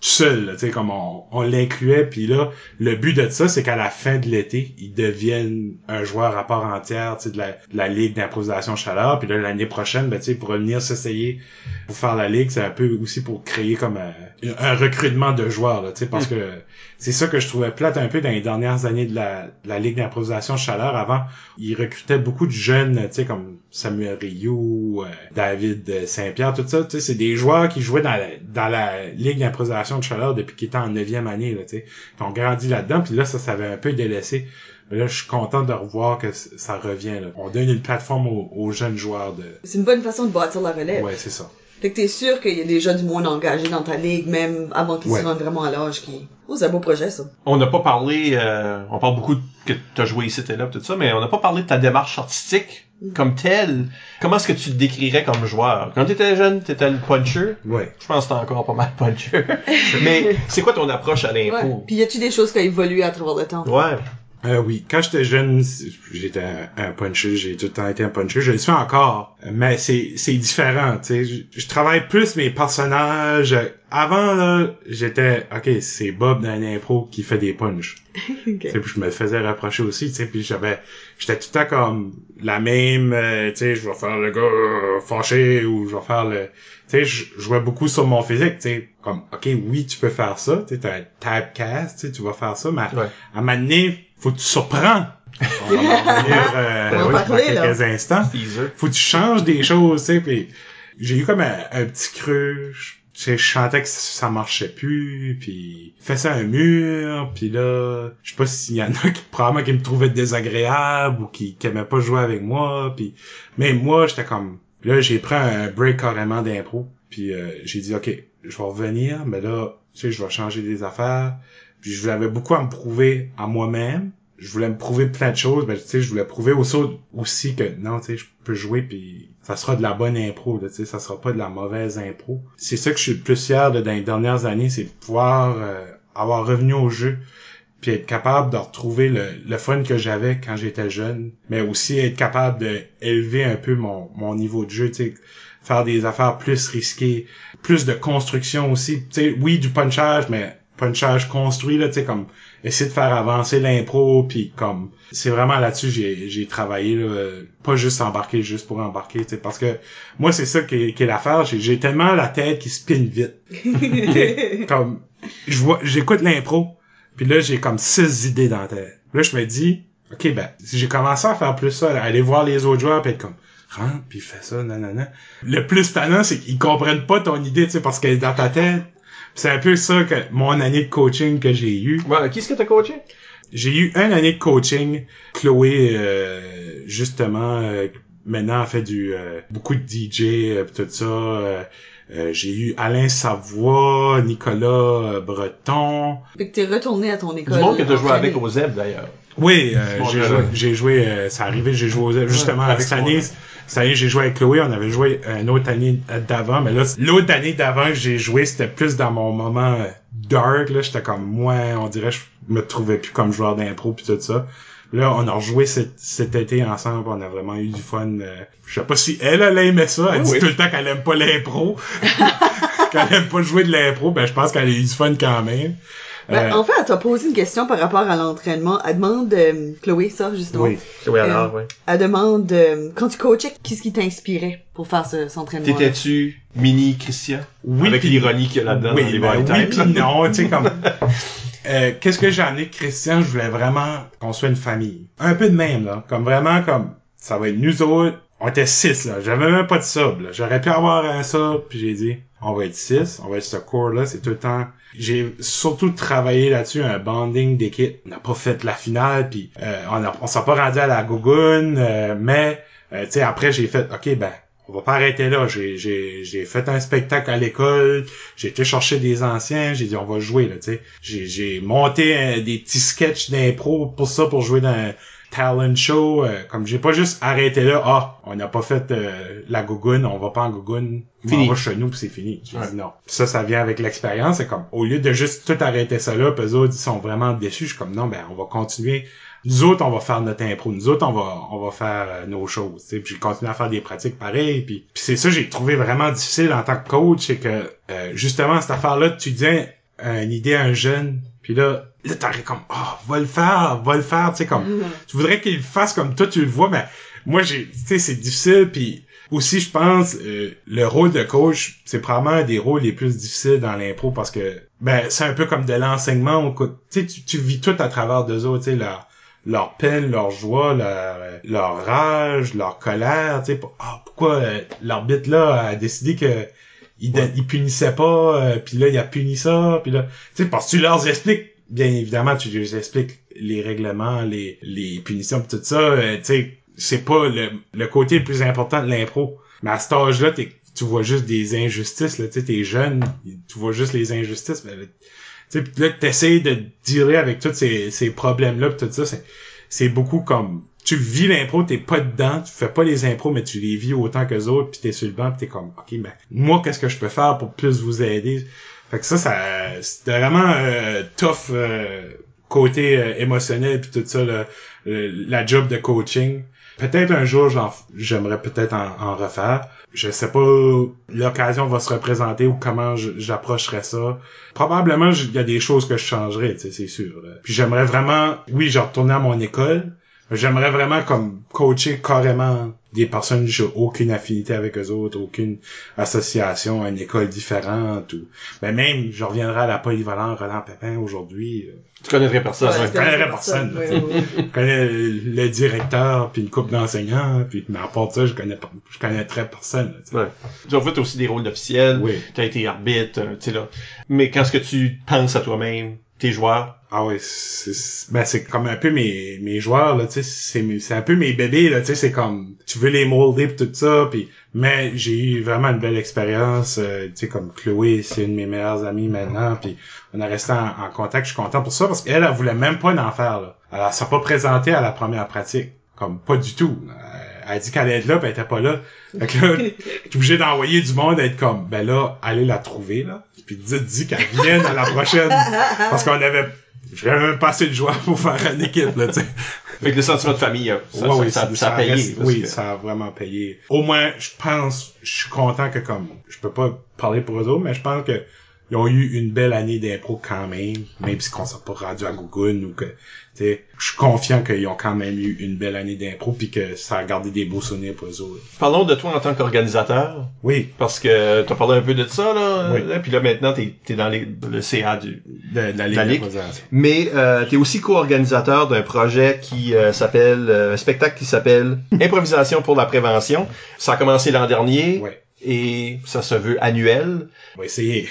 seul, tu sais, comme on l'incluait, puis là, le but de ça, c'est qu'à la fin de l'été, ils deviennent un joueur à part entière, tu sais, de la ligue d'improvisation chaleur, puis là, l'année prochaine, ben, tu sais, pour venir s'essayer pour faire la ligue, c'est un peu aussi pour créer comme un recrutement de joueurs, là, tu sais, parce que c'est ça que je trouvais plate un peu dans les dernières années de la ligue d'improvisation chaleur. Avant, ils recrutaient beaucoup de jeunes, tu sais, comme Samuel Rioux, David Saint-Pierre, tout ça, tu sais, c'est des joueurs qui jouaient dans la ligue d'improvisation de chaleur depuis qu'ils étaient en 9e année, là, tu sais. Ils ont grandi là-dedans, puis là, ça s'avait un peu délaissé. Mais là, je suis content de revoir que ça revient, là. On donne une plateforme aux jeunes joueurs de... C'est une bonne façon de bâtir la relève. Ouais, c'est ça. Fait que t'es sûr qu'il y a déjà du monde engagé dans ta ligue, même avant qu'ils se rendent vraiment à l'âge qui... Oh, c'est un beau projet, ça. On n'a pas parlé, on parle beaucoup que t'as joué ici et là, tout ça, mais on n'a pas parlé de ta démarche artistique comme telle. Comment est-ce que tu te décrirais comme joueur? Quand t'étais jeune, t'étais le puncher? Ouais. Je pense que t'es encore pas mal puncher. Mais c'est quoi ton approche à l'impro? Ouais. Puis y a-tu des choses qui ont évolué à travers le temps? Ouais. Oui, quand j'étais jeune, j'étais un puncher, j'ai tout le temps été un puncher, je le suis encore, mais c'est différent, tu sais, je travaille plus mes personnages. Avant, là, j'étais, ok, c'est Bob dans l'impro qui fait des punches. Okay. Puis je me faisais reprocher aussi, tu sais, puis j'étais tout le temps comme la même, tu sais, je vais faire le gars fâché, ou je vais faire le, tu sais, je jouais beaucoup sur mon physique, tu sais, comme, ok, oui, tu peux faire ça, tu sais, t'as un typecast, tu sais, tu vas faire ça, mais à un moment donné, faut que tu surprends. On va en revenir dans quelques instants. Faut que tu changes des choses, tu sais, puis j'ai eu comme un petit creux. Je chantais que ça marchait plus, puis fait ça un mur, puis là, je sais pas s'il y en a qui probablement qui me trouvaient désagréable ou qui aimaient pas jouer avec moi, puis mais moi j'étais comme là j'ai pris un break carrément d'impro, puis j'ai dit ok, je vais revenir, mais là tu sais je vais changer des affaires, puis je voulais beaucoup à me prouver à moi-même. Je voulais me prouver plein de choses, ben tu sais je voulais prouver aussi que non, tu sais je peux jouer puis ça sera de la bonne impro, tu sais ça sera pas de la mauvaise impro. C'est ça que je suis le plus fier de dans les dernières années, c'est de pouvoir avoir revenu au jeu puis être capable de retrouver le fun que j'avais quand j'étais jeune, mais aussi être capable de élever un peu mon niveau de jeu, tu sais faire des affaires plus risquées, plus de construction aussi, tu sais oui du punchage mais punchage construit là, tu sais comme essayer de faire avancer l'impro, puis comme c'est vraiment là-dessus j'ai travaillé là, pas juste embarquer juste pour embarquer, tu sais parce que moi c'est ça qui est l'affaire, j'ai tellement la tête qui spinne vite. Comme j'écoute l'impro, puis là j'ai comme 6 idées dans la tête. Là je me dis OK ben si j'ai commencé à faire plus ça, aller voir les autres joueurs puis être comme rentre puis fais ça nanana. Le plus talent c'est qu'ils comprennent pas ton idée, tu sais parce qu'elle est dans ta tête. C'est un peu ça que mon année de coaching que j'ai eu. Ouais, qui est-ce que t'as coaché? J'ai eu une année de coaching. Chloé, justement, maintenant a fait beaucoup de DJ, tout ça. J'ai eu Alain Savoie, Nicolas Breton. Fait que t'es retourné à ton école. Du monde que t'as joué avec au ZEB, d'ailleurs. Oui, j'ai joué, c'est arrivé, j'ai joué au ZEB, justement, avec cette année. Cette année, j'ai joué avec Chloé, on avait joué une autre année d'avant, mais là, l'autre année d'avant que j'ai joué, c'était plus dans mon moment dark, là, j'étais comme, moi, on dirait, je me trouvais plus comme joueur d'impro pis tout ça. Là, on a rejoué cet été ensemble, on a vraiment eu du fun. Je sais pas si elle aimait ça, elle dit tout le temps qu'elle aime pas l'impro, qu'elle aime pas jouer de l'impro, ben je pense qu'elle a eu du fun quand même. En fait, elle t'a posé une question par rapport à l'entraînement. Elle demande, Chloé, ça, justement. Oui, Chloé alors, oui. Elle demande, quand tu coachais, qu'est-ce qui t'inspirait pour faire cet entraînement? T'étais-tu mini Christian? Oui. Avec l'ironie qu'il y a là-dedans dans les body types. Oui, non, tu sais, comme, qu'est-ce que j'ai amené de Christian? Je voulais vraiment qu'on soit une famille. Un peu de même, là. Comme vraiment, comme, ça va être nous autres. On était 6, là. J'avais même pas de sub, là. J'aurais pu avoir un sub, puis j'ai dit, on va être 6, on va être ce core-là, c'est tout le temps. J'ai surtout travaillé là-dessus, un bonding d'équipe. On n'a pas fait la finale, puis on s'est pas rendu à la gougoune, mais, tu sais, après, j'ai fait, OK, ben, on va pas arrêter là. J'ai fait un spectacle à l'école, j'ai été chercher des anciens, j'ai dit, on va jouer, là, tu sais. J'ai monté des petits sketchs d'impro pour ça, pour jouer dans un talent show, comme j'ai pas juste arrêté là, on n'a pas fait la gougoune, on va pas en gougoune, on va chez nous pis c'est fini. J'ai dit non. Pis ça vient avec l'expérience, c'est comme, au lieu de juste tout arrêter ça là, pis eux autres, ils sont vraiment déçus, je suis comme, non, ben, on va continuer. Nous autres, on va faire notre impro. Nous autres, on va faire nos choses, tu sais. Puis j'ai continué à faire des pratiques pareilles, puis c'est ça que j'ai trouvé vraiment difficile en tant que coach, c'est que, justement, cette affaire-là, tu disais, une idée à un jeune, puis là t'aurais comme, va le faire, tu sais, comme, tu voudrais qu'il le fasse comme toi tu le vois, mais moi tu sais, c'est difficile, puis aussi, je pense, le rôle de coach, c'est probablement un des rôles les plus difficiles dans l'impro parce que, c'est un peu comme de l'enseignement. Tu sais, tu vis tout à travers d'eux autres, tu sais, leur peine, leur joie, leur rage, leur colère, tu sais, pourquoi l'arbitre là a décidé que il punissait pas, puis là il a puni ça, puis là, tu sais, parce que tu leur expliques, bien évidemment, tu leur expliques les règlements, les punitions, pis tout ça, tu sais. C'est pas le côté le plus important de l'impro. Mais à cet âge-là, tu vois juste des injustices, là, tu sais, t'es jeune, tu vois juste les injustices, mais tu sais, là, t'essayes de dealer avec tous ces problèmes-là pis tout ça, c'est beaucoup comme, tu vis l'impro, t'es pas dedans, tu fais pas les impros, mais tu les vis autant que les autres, pis t'es sur le banc, pis t'es comme, ok, moi, qu'est-ce que je peux faire pour plus vous aider? Fait que ça c'était vraiment tough, côté émotionnel pis tout ça, la job de coaching. Peut-être un jour, j'aimerais peut-être en refaire. Je sais pas, l'occasion va se représenter ou comment j'approcherais ça. Probablement, il y a des choses que je changerais, tu sais, c'est sûr. Là. Puis j'aimerais vraiment, oui, je retourner à mon école. J'aimerais vraiment comme coacher carrément des personnes, j'ai aucune affinité avec eux autres, aucune association à une école différente ou, même, je reviendrai à la polyvalente Roland Pépin aujourd'hui. Tu connaîtrais personne. Ouais, Ouais. je connaîtrais personne. Oui. Je connais le directeur puis une couple d'enseignants puis mais à part ça, je connaîtrais personne. Là, ouais. Tu as fait aussi des rôles d'officiel. Oui. Tu as été arbitre, tu sais là. Mais quand est-ce que tu penses à toi-même, tes joueurs? Ah oui, c'est comme un peu mes joueurs là, tu sais, c'est un peu mes bébés là, tu sais, c'est comme tu veux les molder pis tout ça puis mais j'ai eu vraiment une belle expérience, tu sais comme Chloé, c'est une de mes meilleures amies maintenant puis on a resté en contact, je suis content pour ça parce qu'elle voulait même pas d'en faire là. Elle s'est pas présentée à la première pratique, comme pas du tout. Elle a dit qu'elle allait être là pis elle était pas là. Fait que là, j'étais obligé d'envoyer du monde être comme ben là, allez la trouver là, puis dis qu'elle vienne à la prochaine parce qu'on avait j'avais même pas assez de joueurs pour faire une équipe, là, tu sais. Fait que le sentiment de famille, ça a payé. Oui, ça a vraiment payé. Au moins, je suis content que comme, je peux pas parler pour eux autres, mais je pense que ils ont eu une belle année d'impro quand même si qu'on s'est pas rendu à Gougoun ou que, tu sais, je suis confiant qu'ils ont quand même eu une belle année d'impro puis que ça a gardé des beaux souvenirs pour eux autres. Parlons de toi en tant qu'organisateur. Oui. Parce que t'as parlé un peu de ça, là. Oui. Puis là, maintenant, t'es dans le CA de la Ligue. Mais, t'es aussi co-organisateur d'un projet qui s'appelle, un spectacle qui s'appelle Improvisation pour la prévention. Ça a commencé l'an dernier. Oui. Et ça se veut annuel. On va essayer.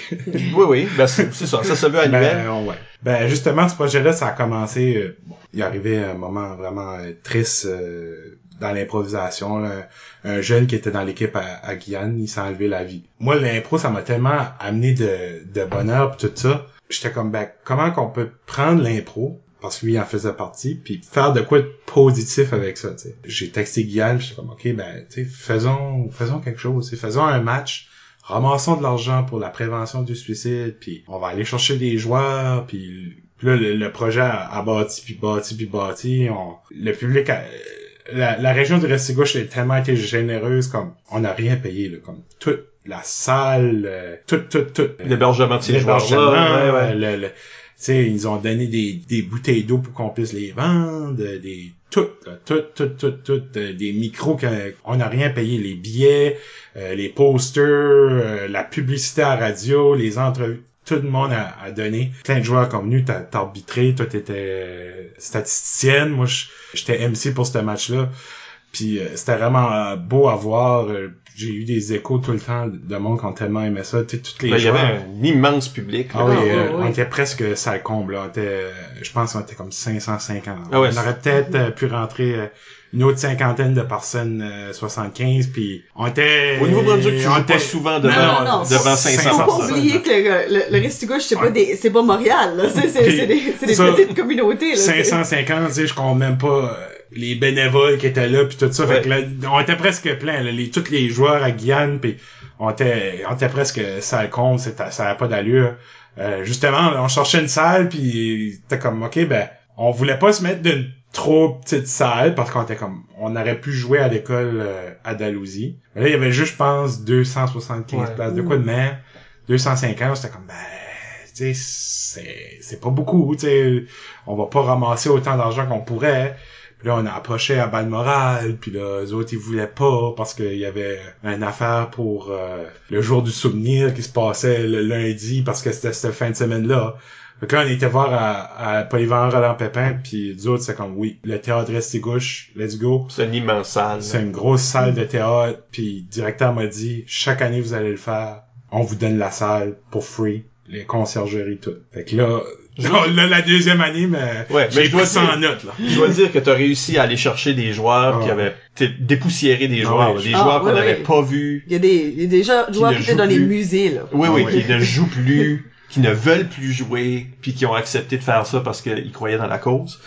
Oui, c'est ça se veut annuel. Justement, ce projet-là, ça a commencé, il est arrivé un moment vraiment triste dans l'improvisation. Là. Un jeune qui était dans l'équipe à Guyane, il s'est enlevé la vie. Moi, l'impro, ça m'a tellement amené de bonheur pis tout ça. J'étais comme, comment qu'on peut prendre l'impro, parce que lui, il en faisait partie, puis faire de quoi de positif avec ça, tu sais. J'ai texté Guyane, j'étais comme, ok, tu sais, faisons quelque chose, faisons un match, ramassons de l'argent pour la prévention du suicide, puis on va aller chercher des joueurs, puis là, le projet a bâti, puis bâti, le public la région du Restigouche a tellement été généreuse, comme, on n'a rien payé, là, comme, toute la salle, tout. L'hébergement de ces joueurs-là, tu sais, ils ont donné des bouteilles d'eau pour qu'on puisse les vendre, tout, des micros qu'on n'a rien payé, les billets, les posters, la publicité à radio, les entrevues, tout le monde a donné. Plein de joueurs comme nous, t'as arbitré, toi t'étais statisticienne, moi j'étais MC pour ce match-là. Puis c'était vraiment beau à voir. J'ai eu des échos tout le temps de monde qui ont tellement aimé ça. Tu sais, toutes les joueurs. Il y avait un immense public. Ah oui, on était presque ça comble. Là. Je pense qu'on était comme 550. Ah ouais, on aurait peut-être pu rentrer une autre cinquantaine de personnes, 75. Puis on était... Au Nouveau-Brunswick, tu joues pas souvent devant 500. Faut pas oublier que le Restigouche, c'est pas Montréal. Là. C'est des petites communautés. Là. 550, tu sais, je compte même pas... les bénévoles qui étaient là puis tout ça, fait que là, on était presque plein là, tous les joueurs à Guyane puis on était presque salle compte, ça avait pas d'allure. Justement, on cherchait une salle puis c'était comme OK, on voulait pas se mettre d'une trop petite salle parce qu'on était comme on aurait pu jouer à l'école à Dalhousie. Mais là il y avait juste je pense 275 places de quoi de même, 250, c'était comme tu sais, c'est pas beaucoup, tu sais. On va pas ramasser autant d'argent qu'on pourrait. Puis là, on a approché à Balmoral, puis là, eux autres, ils voulaient pas parce qu'il y avait une affaire pour le jour du souvenir qui se passait le lundi parce que c'était cette fin de semaine-là. Fait que là, on était voir à Polyvalent Roland Pépin, puis nous autres, c'est comme, oui, le théâtre Restigouche, let's go. C'est une immense salle. C'est une grosse salle de théâtre, puis le directeur m'a dit, chaque année, vous allez le faire, on vous donne la salle pour free, les conciergeries, tout. Fait que là, la deuxième année, mais j'ai pris ça en note, là. Je dois dire que t'as réussi à aller chercher des joueurs qui avaient dépoussiéré des joueurs, des joueurs qu'on n'avait pas vus. Il y a des joueurs qui étaient dans les musées, là. Oui, qui ne jouent plus, qui ne veulent plus jouer, puis qui ont accepté de faire ça parce qu'ils croyaient dans la cause.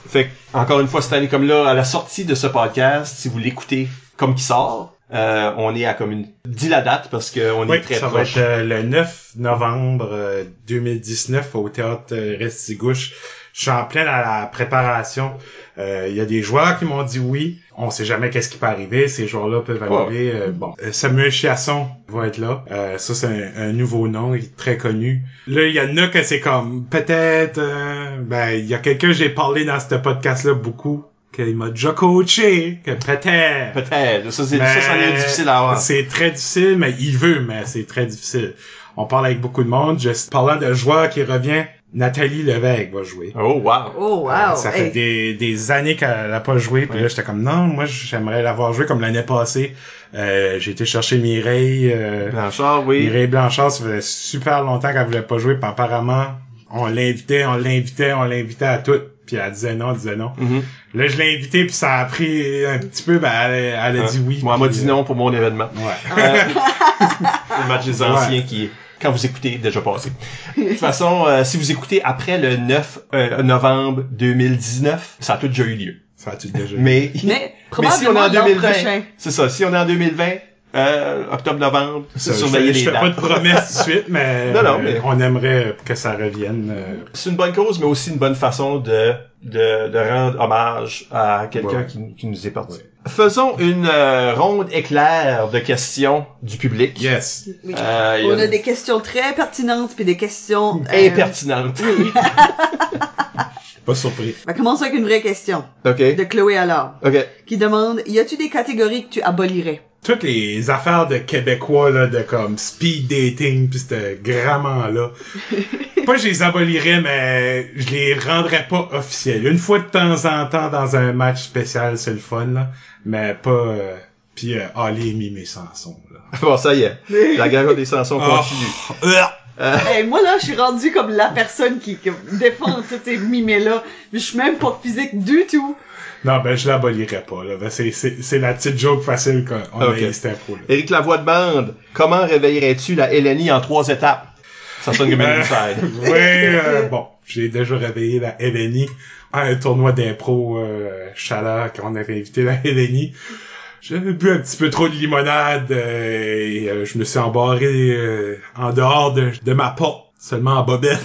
Fait que, encore une fois, cette année, comme là, à la sortie de ce podcast, si vous l'écoutez comme qui sort, on est à comme dis la date parce que on est très proche. Ça va être le 9 novembre 2019 au théâtre Restigouche. Je suis en plein à la préparation. Il y a des joueurs qui m'ont dit oui. On sait jamais qu'est-ce qui peut arriver. Ces joueurs-là peuvent arriver. Samuel Chiasson va être là. Ça, c'est un nouveau nom. Il est très connu. Là, il y en a que c'est comme peut-être... il y a quelqu'un, j'ai parlé dans ce podcast-là beaucoup. Qu'il m'a déjà coaché, que peut-être. Peut-être. Ça, ça est difficile à avoir. C'est très difficile, mais il veut, mais c'est très difficile. On parle avec beaucoup de monde. Parlant de joueur qui revient, Nathalie Levesque va jouer. Oh, wow. Ça fait des années qu'elle a pas joué. Puis là, j'étais comme, non, moi, j'aimerais l'avoir joué comme l'année passée. J'ai été chercher Mireille Blanchard, oui. Mireille Blanchard, ça faisait super longtemps qu'elle voulait pas jouer. Puis apparemment, on l'invitait à tout. Puis elle disait non. Mm-hmm. Là, je l'ai invité, puis ça a pris un petit peu, elle a dit oui. Moi, elle m'a dit non pour mon événement. Ouais. Le match des anciens qui est, quand vous écoutez, déjà passé. De toute façon, si vous écoutez après le 9 novembre 2019, ça a tout déjà eu lieu. Ça a tout déjà eu lieu. Mais probablement si on est en 2020, prochain. c'est ça, si on est en 2020, octobre-novembre, surveiller les dates. Je fais pas de promesses tout de suite, mais, mais on aimerait que ça revienne. C'est une bonne cause, mais aussi une bonne façon de rendre hommage à quelqu'un qui nous est parti. Ouais. Faisons une ronde éclair de questions du public. Yes. Oui. On a des questions très pertinentes puis des questions impertinentes. Oui. Pas surpris. On va commencer avec une vraie question. OK. De Chloé Allard. OK. Qui demande, y a-tu des catégories que tu abolirais? Toutes les affaires de Québécois, là, de comme speed dating pis ce gramment-là. Pas je les abolirais, mais je les rendrais pas officiels. Une fois de temps en temps dans un match spécial, c'est le fun, là. Mais pas, pis Ali et Mimé Sanson, là. Bon, ça y est. La guerre des Sansons continue. Moi, là, je suis rendu comme la personne qui défend tous ces mimés-là. Je suis même pas physique du tout. Non, je l'abolirais pas, là. C'est la petite joke facile qu'on a eu cette impro, là. Éric Lavoie demande, comment réveillerais-tu la LNI en 3 étapes? Ça sonne comme une inside. J'ai déjà réveillé la LNI à un tournoi d'impro chaleur quand on avait invité la LNI. J'avais bu un petit peu trop de limonade et je me suis embarré en dehors de ma porte. Seulement en bobette.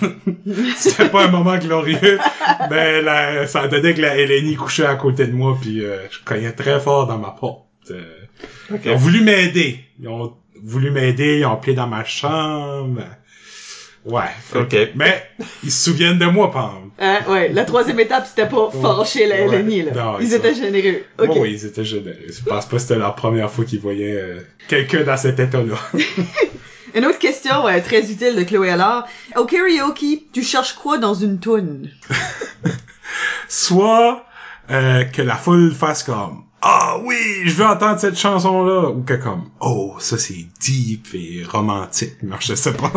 C'était pas un moment glorieux. Mais ça a donné que la LNI couchait à côté de moi, puis je cognais très fort dans ma porte. Ils ont voulu m'aider. Ils ont appelé dans ma chambre. Ouais. Mais ils se souviennent de moi, par exemple. La troisième étape, c'était pas fâcher la LNI, là. Non, ils étaient généreux. Okay. Oui, ils étaient généreux. Je pense pas que c'était la première fois qu'ils voyaient quelqu'un dans cet état-là. Une autre question très utile de Chloé Allard. Au karaoke, tu cherches quoi dans une toune? Soit que la foule fasse comme « Ah oui, je veux entendre cette chanson-là » ou que comme « Oh, ça c'est deep et romantique. » Non, je sais pas.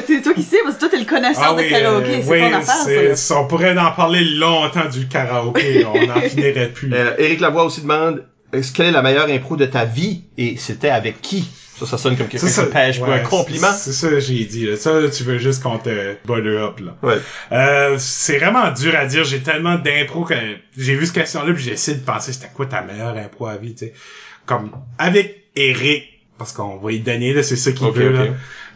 C'est toi qui sais, parce que toi t'es le connaisseur de karaoké. C'est ton affaire, ça. On pourrait en parler longtemps du karaoké. On n'en finirait plus. Éric Lavoie aussi demande « Quelle est la meilleure impro de ta vie? Et c'était avec qui? » Ça sonne comme quelqu'un qui pêche pour un compliment. C'est ça que j'ai dit. Là. Ça, tu veux juste qu'on te butter up, là. Ouais. C'est vraiment dur à dire. J'ai tellement d'impro que j'ai vu cette question-là puis j'ai essayé de penser c'était quoi ta meilleure impro à vie, tu sais. Comme, avec Eric, parce qu'on va y donner, là, c'est ça qu'il veut, là.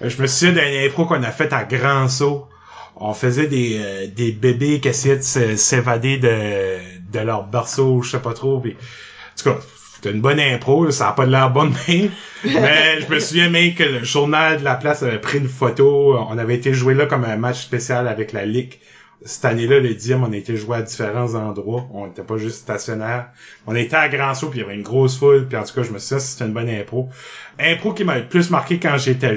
Je me souviens d'un impro qu'on a fait à Grand Saut. On faisait des bébés qui essayaient de s'évader de leur berceau, je sais pas trop, puis, en tout cas, c'était une bonne impro, là, ça a pas de l'air bonne même. Mais je me souviens même que le journal de la place avait pris une photo. On avait été joué là comme un match spécial avec la Ligue. Cette année-là, le 10e, on a été joué à différents endroits. On n'était pas juste stationnaire. On était à Grand Saut, puis il y avait une grosse foule. Puis en tout cas, je me suis dit, c'était une bonne impro. Impro qui m'a le plus marqué quand j'étais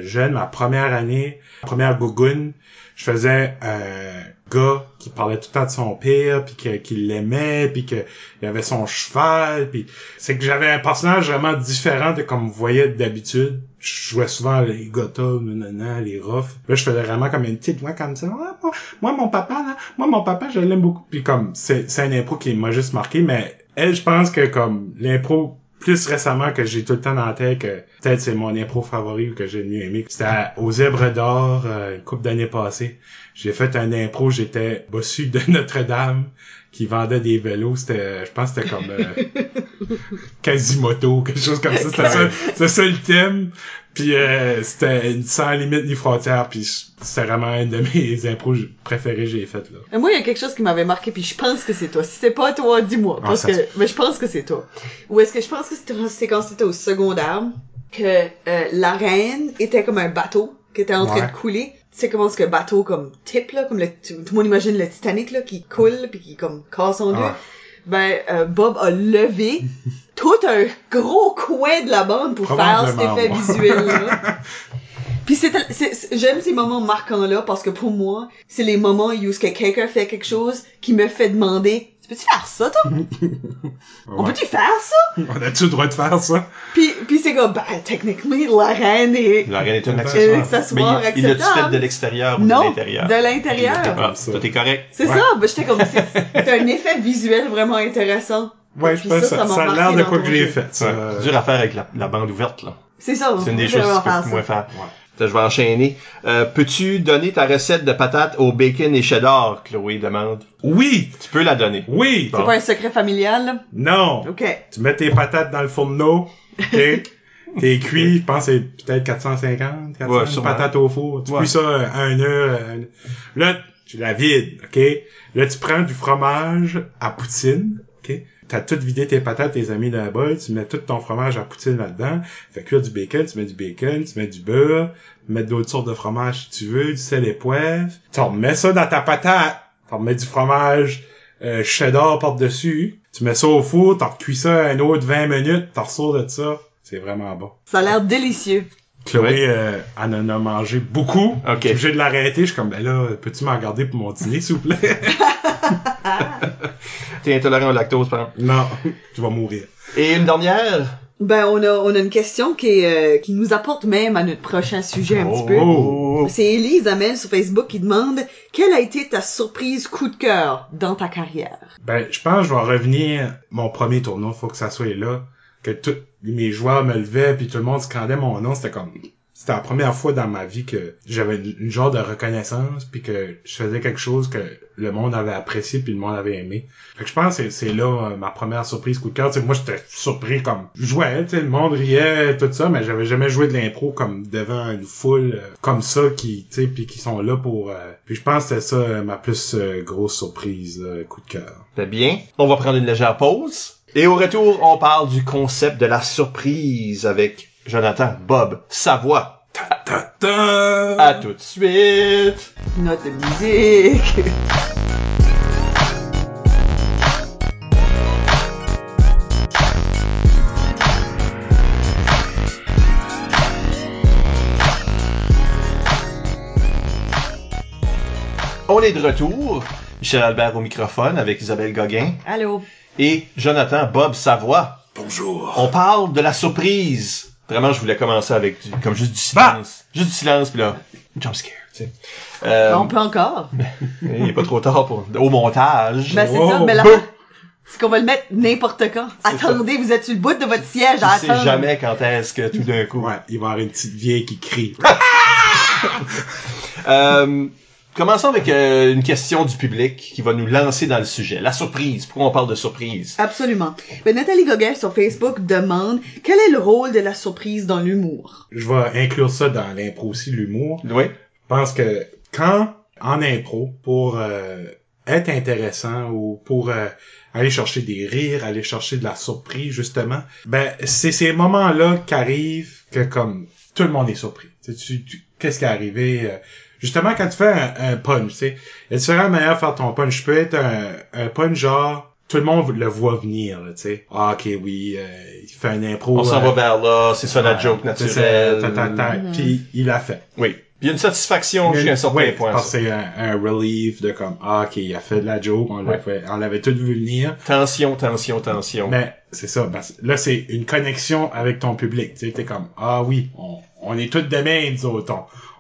jeune, ma première année, première gougoune. Je faisais un gars qui parlait tout le temps de son père, puis qu'il l'aimait, puis qu'il avait son cheval, puis c'est que j'avais un personnage vraiment différent de comme vous voyez d'habitude. Je jouais souvent les gottas, les roughs. Là, je faisais vraiment comme une petite voix comme ça. Ah, moi, mon papa, je l'aime beaucoup. Puis comme, c'est un impro qui m'a juste marqué, mais elle, je pense que comme l'impro plus récemment que j'ai tout le temps dans la tête que peut-être c'est mon impro favori ou que j'ai le mieux aimé. C'était aux Zèbres d'Or, une couple d'années passées. J'ai fait un impro, j'étais bossu de Notre-Dame qui vendait des vélos. C'était, je pense que c'était comme Quasimoto, quelque chose comme ça. C'était ça le thème. Puis c'était sans limite ni frontière. Puis c'était vraiment un de mes impros préférés que j'ai fait là. Et moi, il y a quelque chose qui m'avait marqué, puis je pense que c'est toi. Si c'est pas toi, dis-moi. Parce que, mais je pense que c'est toi. Ou est-ce que je pense que c'est quand c'était au secondaire que la reine était comme un bateau qui était en train de couler. Tu sais comment est-ce que bateau comme type là, comme tout le monde imagine le Titanic là qui coule puis qui comme casse en deux. Ben Bob a levé tout un gros coin de la bande pour faire cet effet visuel là. Puis j'aime ces moments marquants là parce que pour moi, c'est les moments où quelqu'un fait quelque chose qui me fait demander tu peux-tu faire ça, toi? On peut-tu faire ça? On a-tu le droit de faire ça? Puis c'est comme, techniquement, la reine est un accessoire. Mais il l'a-tu fait de l'extérieur ou de l'intérieur? Non, de l'intérieur. Tout est correct. C'est ça, j'étais comme, c'est un effet visuel vraiment intéressant. Ouais, je pense que ça a l'air de quoi que j'ai fait. C'est dur à faire avec la bande ouverte, là. C'est ça. C'est une des choses que tu peux moins faire. Je vais enchaîner. Peux-tu donner ta recette de patates au bacon et cheddar, Chloé demande? Oui! Tu peux la donner. Oui! C'est pas un secret familial, là? Non! OK. Tu mets tes patates dans le fourneau, OK? T'es cuit, je pense que c'est peut-être 450 patates au four. Tu cuis ça 1 heure. Là, tu la vides, OK? Là, tu prends du fromage à poutine, OK? T'as tout vidé tes patates, tes amis dans un bol, tu mets tout ton fromage à poutine là-dedans, fais cuire du bacon, tu mets du bacon, tu mets du beurre, tu mets d'autres sortes de fromage si tu veux, du sel et poivre, tu remets ça dans ta patate, tu remets du fromage cheddar par-dessus, tu mets ça au four, t'en cuis ça un autre 20 minutes, t'en ressors de ça, c'est vraiment bon. Ça a l'air délicieux. Chloé, elle en a mangé beaucoup. Ok. Je suis obligé de l'arrêter. Je suis comme, ben là, peux-tu m'en garder pour mon dîner, s'il vous plaît? T'es intolérant au lactose, par exemple? Non, je vais mourir. Et une dernière? Ben, on a une question qui nous apporte même à notre prochain sujet un petit peu. C'est Élise Amel sur Facebook qui demande quelle a été ta surprise coup de cœur dans ta carrière? Ben, je pense que je vais revenir mon premier tournoi. Faut que ça soit là. Que tous mes joueurs me levaient puis tout le monde scandait mon nom. C'était la première fois dans ma vie que j'avais une genre de reconnaissance puis que je faisais quelque chose que le monde avait apprécié puis le monde avait aimé. Fait que je pense que c'est là ma première surprise coup de cœur. Moi, j'étais surpris comme je jouais, le monde riait, tout ça, mais j'avais jamais joué de l'impro comme devant une foule comme ça qui sont là pour... Puis je pense que c'était ça ma plus grosse surprise coup de cœur. C'est bien. On va prendre une légère pause. Et au retour, on parle du concept de la surprise avec Jonathan Bob Savoie. À tout de suite. Note de musique. On est de retour. Michel Albert au microphone avec Isabelle Gauguin. Allô. Et Jonathan Bob Savoie. Bonjour. On parle de la surprise. Vraiment, je voulais commencer avec juste du silence. Juste du silence, puis là, jump scare, tu sais. On peut encore. Il n'est pas trop tard au montage. Ben, c'est ça, mais là, c'est qu'on va le mettre n'importe quand. Attendez, vous êtes sur le bout de votre siège à attendre. Je sais jamais quand est-ce que tout d'un coup. Ouais, il va y avoir une petite vieille qui crie. Commençons avec une question du public qui va nous lancer dans le sujet. La surprise. Pourquoi on parle de surprise? Absolument. Ben, Nathalie Gauguin sur Facebook demande quel est le rôle de la surprise dans l'humour? Je vais inclure ça dans l'impro aussi, l'humour. Oui. Je pense que quand, en impro, pour être intéressant ou pour aller chercher des rires, aller chercher de la surprise, justement, ben, c'est ces moments-là qu'arrivent que comme tout le monde est surpris. Qu'est-ce qui est arrivé? Justement, quand tu fais un punch, tu sais, il y a différentes manières de faire ton punch. Je peux être un punch genre, tout le monde le voit venir, tu sais. Ah, ok, oui, il fait un impro. On s'en va vers là, c'est ça la joke naturelle. Puis il l'a fait. Oui. Il y a une satisfaction jusqu'à un certain point. Parce que c'est un relief de comme, ah, ok, il a fait de la joke, on l'avait tout vu venir. Tension. Mais c'est ça, là c'est une connexion avec ton public, tu sais, t'es comme, ah oui, on est tous de même, nous autres,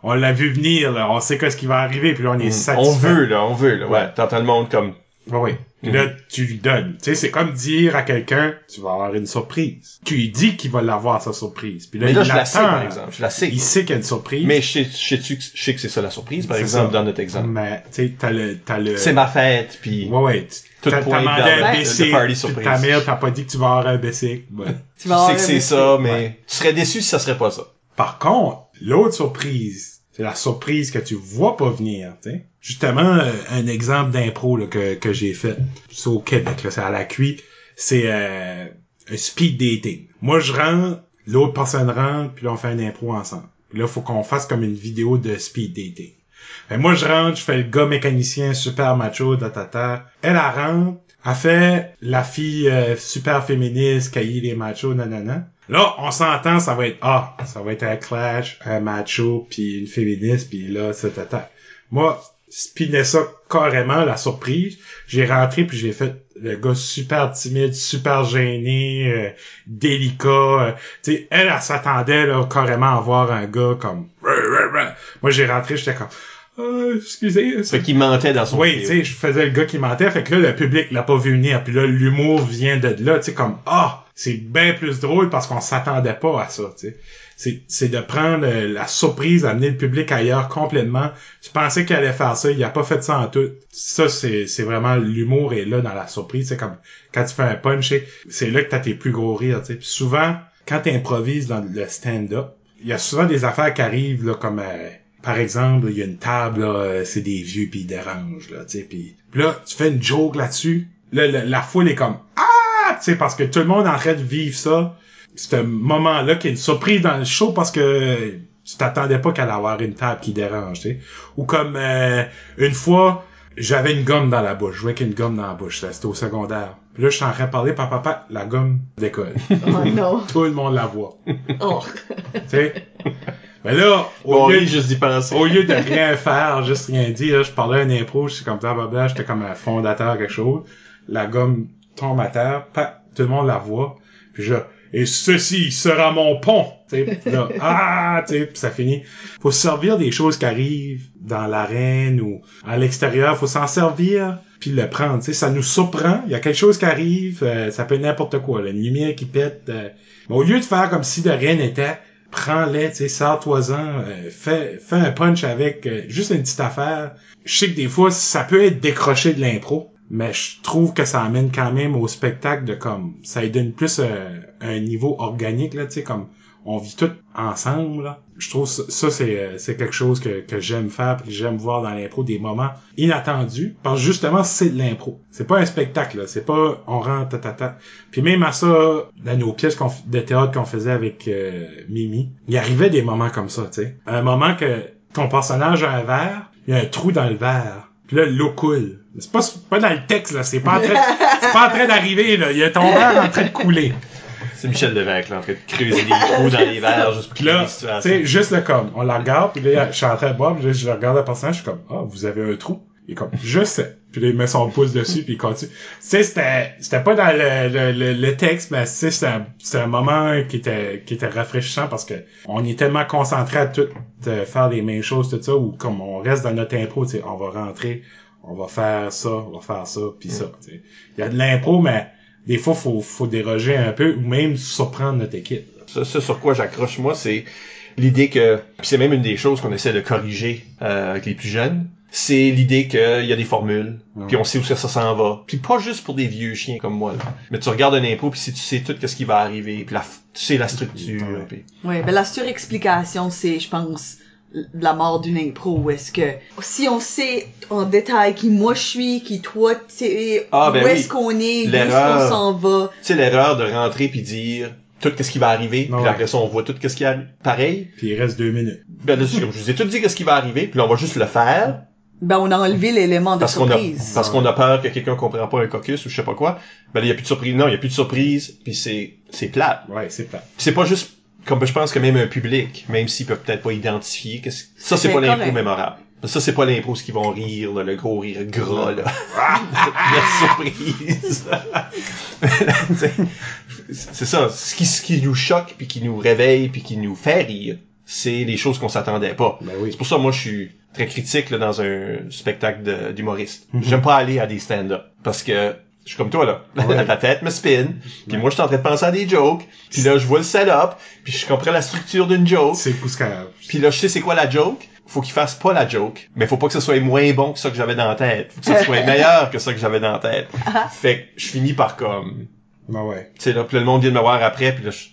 on l'a vu venir, là, on sait qu'est-ce qui va arriver, puis là on est satisfait. On veut, là, ouais. T'entends le monde comme... Oui. Puis là, tu lui donnes. Tu sais, c'est comme dire à quelqu'un, tu vas avoir une surprise. Tu lui dis qu'il va l'avoir, sa surprise. Puis là, je la sais, par exemple. Je la sais. Il sait qu'il y a une surprise. Mais je sais que c'est ça la surprise, par exemple, dans notre exemple. Mais, tu sais, t'as le... C'est ma fête, puis... Ouais. T'as demandé un BC, puis ta mère t'a pas dit que tu vas avoir un BC. Ouais. Tu sais que c'est ça, mais tu serais déçu si ça serait pas ça. Par contre, l'autre surprise, c'est la surprise que tu vois pas venir, tu sais. Justement, un exemple d'impro là, que j'ai fait, c'est au Québec, là, c'est à la QI, c'est un speed dating. Moi, je rentre, l'autre personne rentre, puis là, on fait un impro ensemble. Puis là, faut qu'on fasse comme une vidéo de speed dating. Fait, moi, je rentre, je fais le gars mécanicien super macho, Elle rentre, elle fait la fille super féministe, cahier les machos, nanana. Là, on s'entend, ça va être un clash, un macho, puis une féministe, puis là, Moi, spinais ça carrément, la surprise. J'ai rentré, puis j'ai fait le gars super timide, super gêné, délicat. Tu sais, elle s'attendait là carrément à voir un gars comme... Moi, j'ai rentré, j'étais comme... excusez. Fait qu'il mentait dans son vidéo. Oui, tu sais, je faisais le gars qui mentait, fait que là, le public l'a pas vu venir. Puis là, l'humour vient de là, tu sais, comme... c'est bien plus drôle parce qu'on s'attendait pas à ça, tu sais. C'est de prendre la surprise, d'amener le public ailleurs complètement. Tu pensais qu'il allait faire ça, il a pas fait ça en tout. Ça, c'est vraiment l'humour est là dans la surprise. C'est comme quand tu fais un punch, c'est là que t'as tes plus gros rires, tu sais. Puis souvent, quand t'improvises dans le stand-up, il y a souvent des affaires qui arrivent, là, comme... par exemple, il y a une table, là, c'est des vieux pis ils dérangent, là, tu sais. Puis là, tu fais une joke là-dessus. Là, la foule est comme... tu sais, parce que tout le monde est en train de vivre ça. Ce moment-là qui est une surprise dans le show parce que tu t'attendais pas qu'elle allait avoir une table qui dérange, tu sais. Ou comme une fois, j'avais une gomme dans la bouche. Je jouais avec une gomme dans la bouche. C'était au secondaire. Puis là, je suis en train de parler, papa, la gomme décolle. Oh non. Tout le monde la voit. Oh. Tu sais. Mais là, au lieu de rien faire, juste rien dire, je parlais un impro, je suis comme blablabla, j'étais comme un fondateur quelque chose. La gomme tombe à terre, tout le monde la voit. Puis et ceci sera mon pont. Tu sais, là, tu sais, puis ça finit. Faut se servir des choses qui arrivent dans l'arène ou à l'extérieur. Faut s'en servir puis le prendre. Tu sais, ça nous surprend. Il y a quelque chose qui arrive. Ça peut être n'importe quoi. Une lumière qui pète. Mais au lieu de faire comme si de rien n'était, prends-les, tu sais, sors-toi-en. Fais un punch avec juste une petite affaire. Je sais que des fois, ça peut être décroché de l'impro. Mais je trouve que ça amène quand même au spectacle de comme ça lui donne plus un niveau organique là, tu sais, comme on vit tout ensemble là. Je trouve ça c'est quelque chose que j'aime faire, puis que j'aime voir dans l'impro, des moments inattendus, parce que justement c'est de l'impro. C'est pas un spectacle là, c'est pas on rentre Puis même à ça, dans nos pièces de théâtre qu'on faisait avec Mimi, il arrivait des moments comme ça, tu sais. Un moment que ton personnage a un verre, il y a un trou dans le verre. Puis là, l'eau coule. C'est pas dans le texte, là. C'est pas en train d'arriver, là. Il y a ton verre en train de couler. C'est Michel Lévesque, là, en train de creuser des trous dans les verres, juste pour là, tu sais, juste là, comme, on la regarde, puis là, je suis en train de boire, puis là, je regarde le personnage, je suis comme, vous avez un trou. Il est comme, je sais. Puis là, il met son pouce dessus, puis il continue. Tu sais, c'était pas dans le texte, mais c'était un moment qui était rafraîchissant parce que on est tellement concentré à tout faire les mêmes choses, tout ça, ou comme on reste dans notre impro, tu sais, on va rentrer, on va faire ça, puis ça, tu sais. Il y a de l'impro, mais des fois, faut déroger un peu, ou même surprendre notre équipe. Ça sur quoi j'accroche, moi, c'est l'idée que, puis c'est même une des choses qu'on essaie de corriger avec les plus jeunes, c'est l'idée qu'il y a des formules, puis on sait où ça s'en va. Puis pas juste pour des vieux chiens comme moi, là. Mais tu regardes un impro, puis si tu sais tout ce qui va arriver, puis tu sais la structure. Puis... Oui, ben la surexplication, c'est, je pense, la mort d'une impro, où est-ce que si on sait en détail qui moi je suis, qui toi t'es, où est-ce qu'on est, où est-ce qu'on s'en va. Tu sais, l'erreur de rentrer puis dire tout qu'est-ce qui va arriver, puis après ça on voit tout qu'est-ce qui arrive. Pareil. Puis il reste 2 minutes. Ben là, je vous ai tout dit qu'est-ce qui va arriver, puis là on va juste le faire. Ben on a enlevé l'élément de surprise. Parce qu'on a peur que quelqu'un comprend pas un caucus ou je sais pas quoi. Ben là, il y a plus de surprise. Non, il y a plus de surprise, puis c'est plate. Ouais, c'est plate. Pis c'est pas juste comme je pense que même un public, même s'ils peuvent peut-être pas identifier, ça c'est pas l'impro mémorable. Ça c'est pas l'impro ce qu'ils vont rire, là, le gros rire gras là. La surprise. C'est ça, ce qui nous choque puis qui nous réveille puis qui nous fait rire, c'est les choses qu'on s'attendait pas. Ben oui. C'est pour ça moi je suis très critique là, dans un spectacle d'humoriste. J'aime pas aller à des stand-up parce que je suis comme toi, là. Ouais. La tête me spin. Puis moi, je suis en train de penser à des jokes. Puis là, je vois le setup. Puis je comprends la structure d'une joke. C'est pouscave. Puis là, je sais c'est quoi la joke. Faut qu'il fasse pas la joke. Mais faut pas que ce soit moins bon que ça que j'avais dans la tête. Faut que ça soit meilleur que ça que j'avais dans la tête. Fait que je finis par comme... Ben ouais. Tu sais, là, puis le monde vient de me voir après. Puis là, je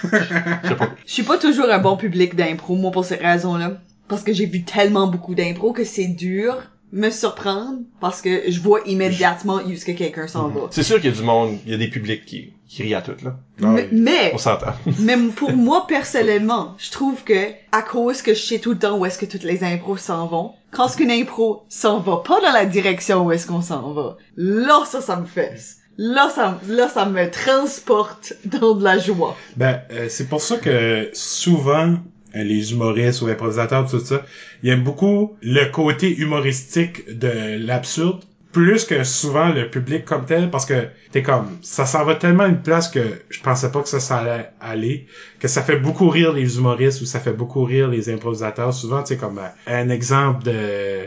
sais pas. Je suis pas toujours un bon public d'impro, moi, pour cette raison-là. Parce que j'ai vu tellement beaucoup d'impro que c'est dur me surprendre parce que je vois immédiatement où est-ce que quelqu'un s'en va. C'est sûr qu'il y a du monde, il y a des publics qui rient à tout, là. Mais on s'entend. Même pour moi, personnellement, je trouve que, à cause que je sais tout le temps où est-ce que toutes les impros s'en vont, quand ce qu'une impro s'en va pas dans la direction où est-ce qu'on s'en va, là, ça me fesse. Là, ça me transporte dans de la joie. Ben, c'est pour ça que souvent, les humoristes ou improvisateurs, tout ça, ils aiment beaucoup le côté humoristique de l'absurde, plus que souvent le public comme tel, parce que t'es comme, ça s'en va tellement une place que je pensais pas que ça allait aller, que ça fait beaucoup rire les humoristes ou ça fait beaucoup rire les improvisateurs. Souvent, tu sais, comme un exemple de...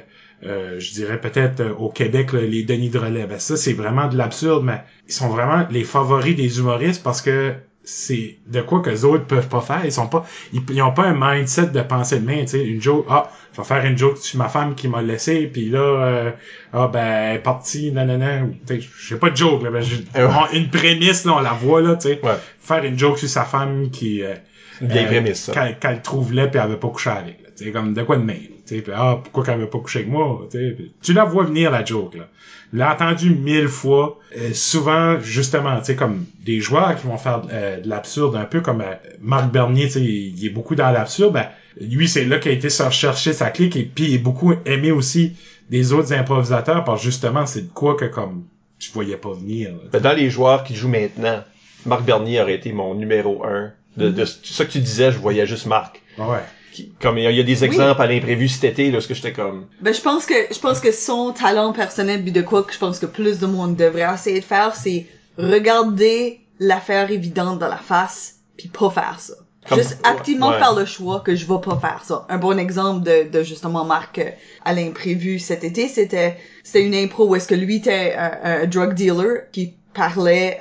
je dirais peut-être au Québec, là, les Denis Drolet. Ben ça, c'est vraiment de l'absurde, mais ils sont vraiment les favoris des humoristes parce que c'est de quoi que les autres peuvent pas faire. Ils ont pas un mindset de penser de main, tu sais, une joke, je vais faire une joke sur ma femme qui m'a laissé, puis là, ben, elle est partie, nanana, tu sais, j'ai pas de joke, là, ben, une prémisse, là, on la voit, là, tu sais, faire une joke sur sa femme qui, une vieille prémisse, ça. Qu'elle trouve laid pis elle veut pas coucher avec, là, tu sais, comme de quoi de même, tu sais, pis pourquoi qu'elle veut pas coucher avec moi, tu sais, tu la vois venir, la joke, là. Je l'ai entendu 1000 fois, souvent, justement, tu sais, comme des joueurs qui vont faire de l'absurde, un peu comme Marc Bernier, tu sais, il est beaucoup dans l'absurde, ben, lui, c'est là qu'il a été chercher sa clique, et puis il est beaucoup aimé aussi des autres improvisateurs, parce que justement, c'est de quoi que, comme, je voyais pas venir. Là, ben, dans les joueurs qui jouent maintenant, Marc Bernier aurait été mon numéro 1. De ça que tu disais, je voyais juste Marc. Ouais. Comme il y a des exemples à l'imprévu cet été, là, ce que j'étais comme... Ben, je pense que son talent personnel, puis de quoi que je pense que plus de monde devrait essayer de faire, c'est regarder l'affaire évidente dans la face, puis pas faire ça. Juste activement faire le choix que je vais pas faire ça. Un bon exemple de justement Marc à l'imprévu cet été, c'était une impro où est-ce que lui était un drug dealer qui parlait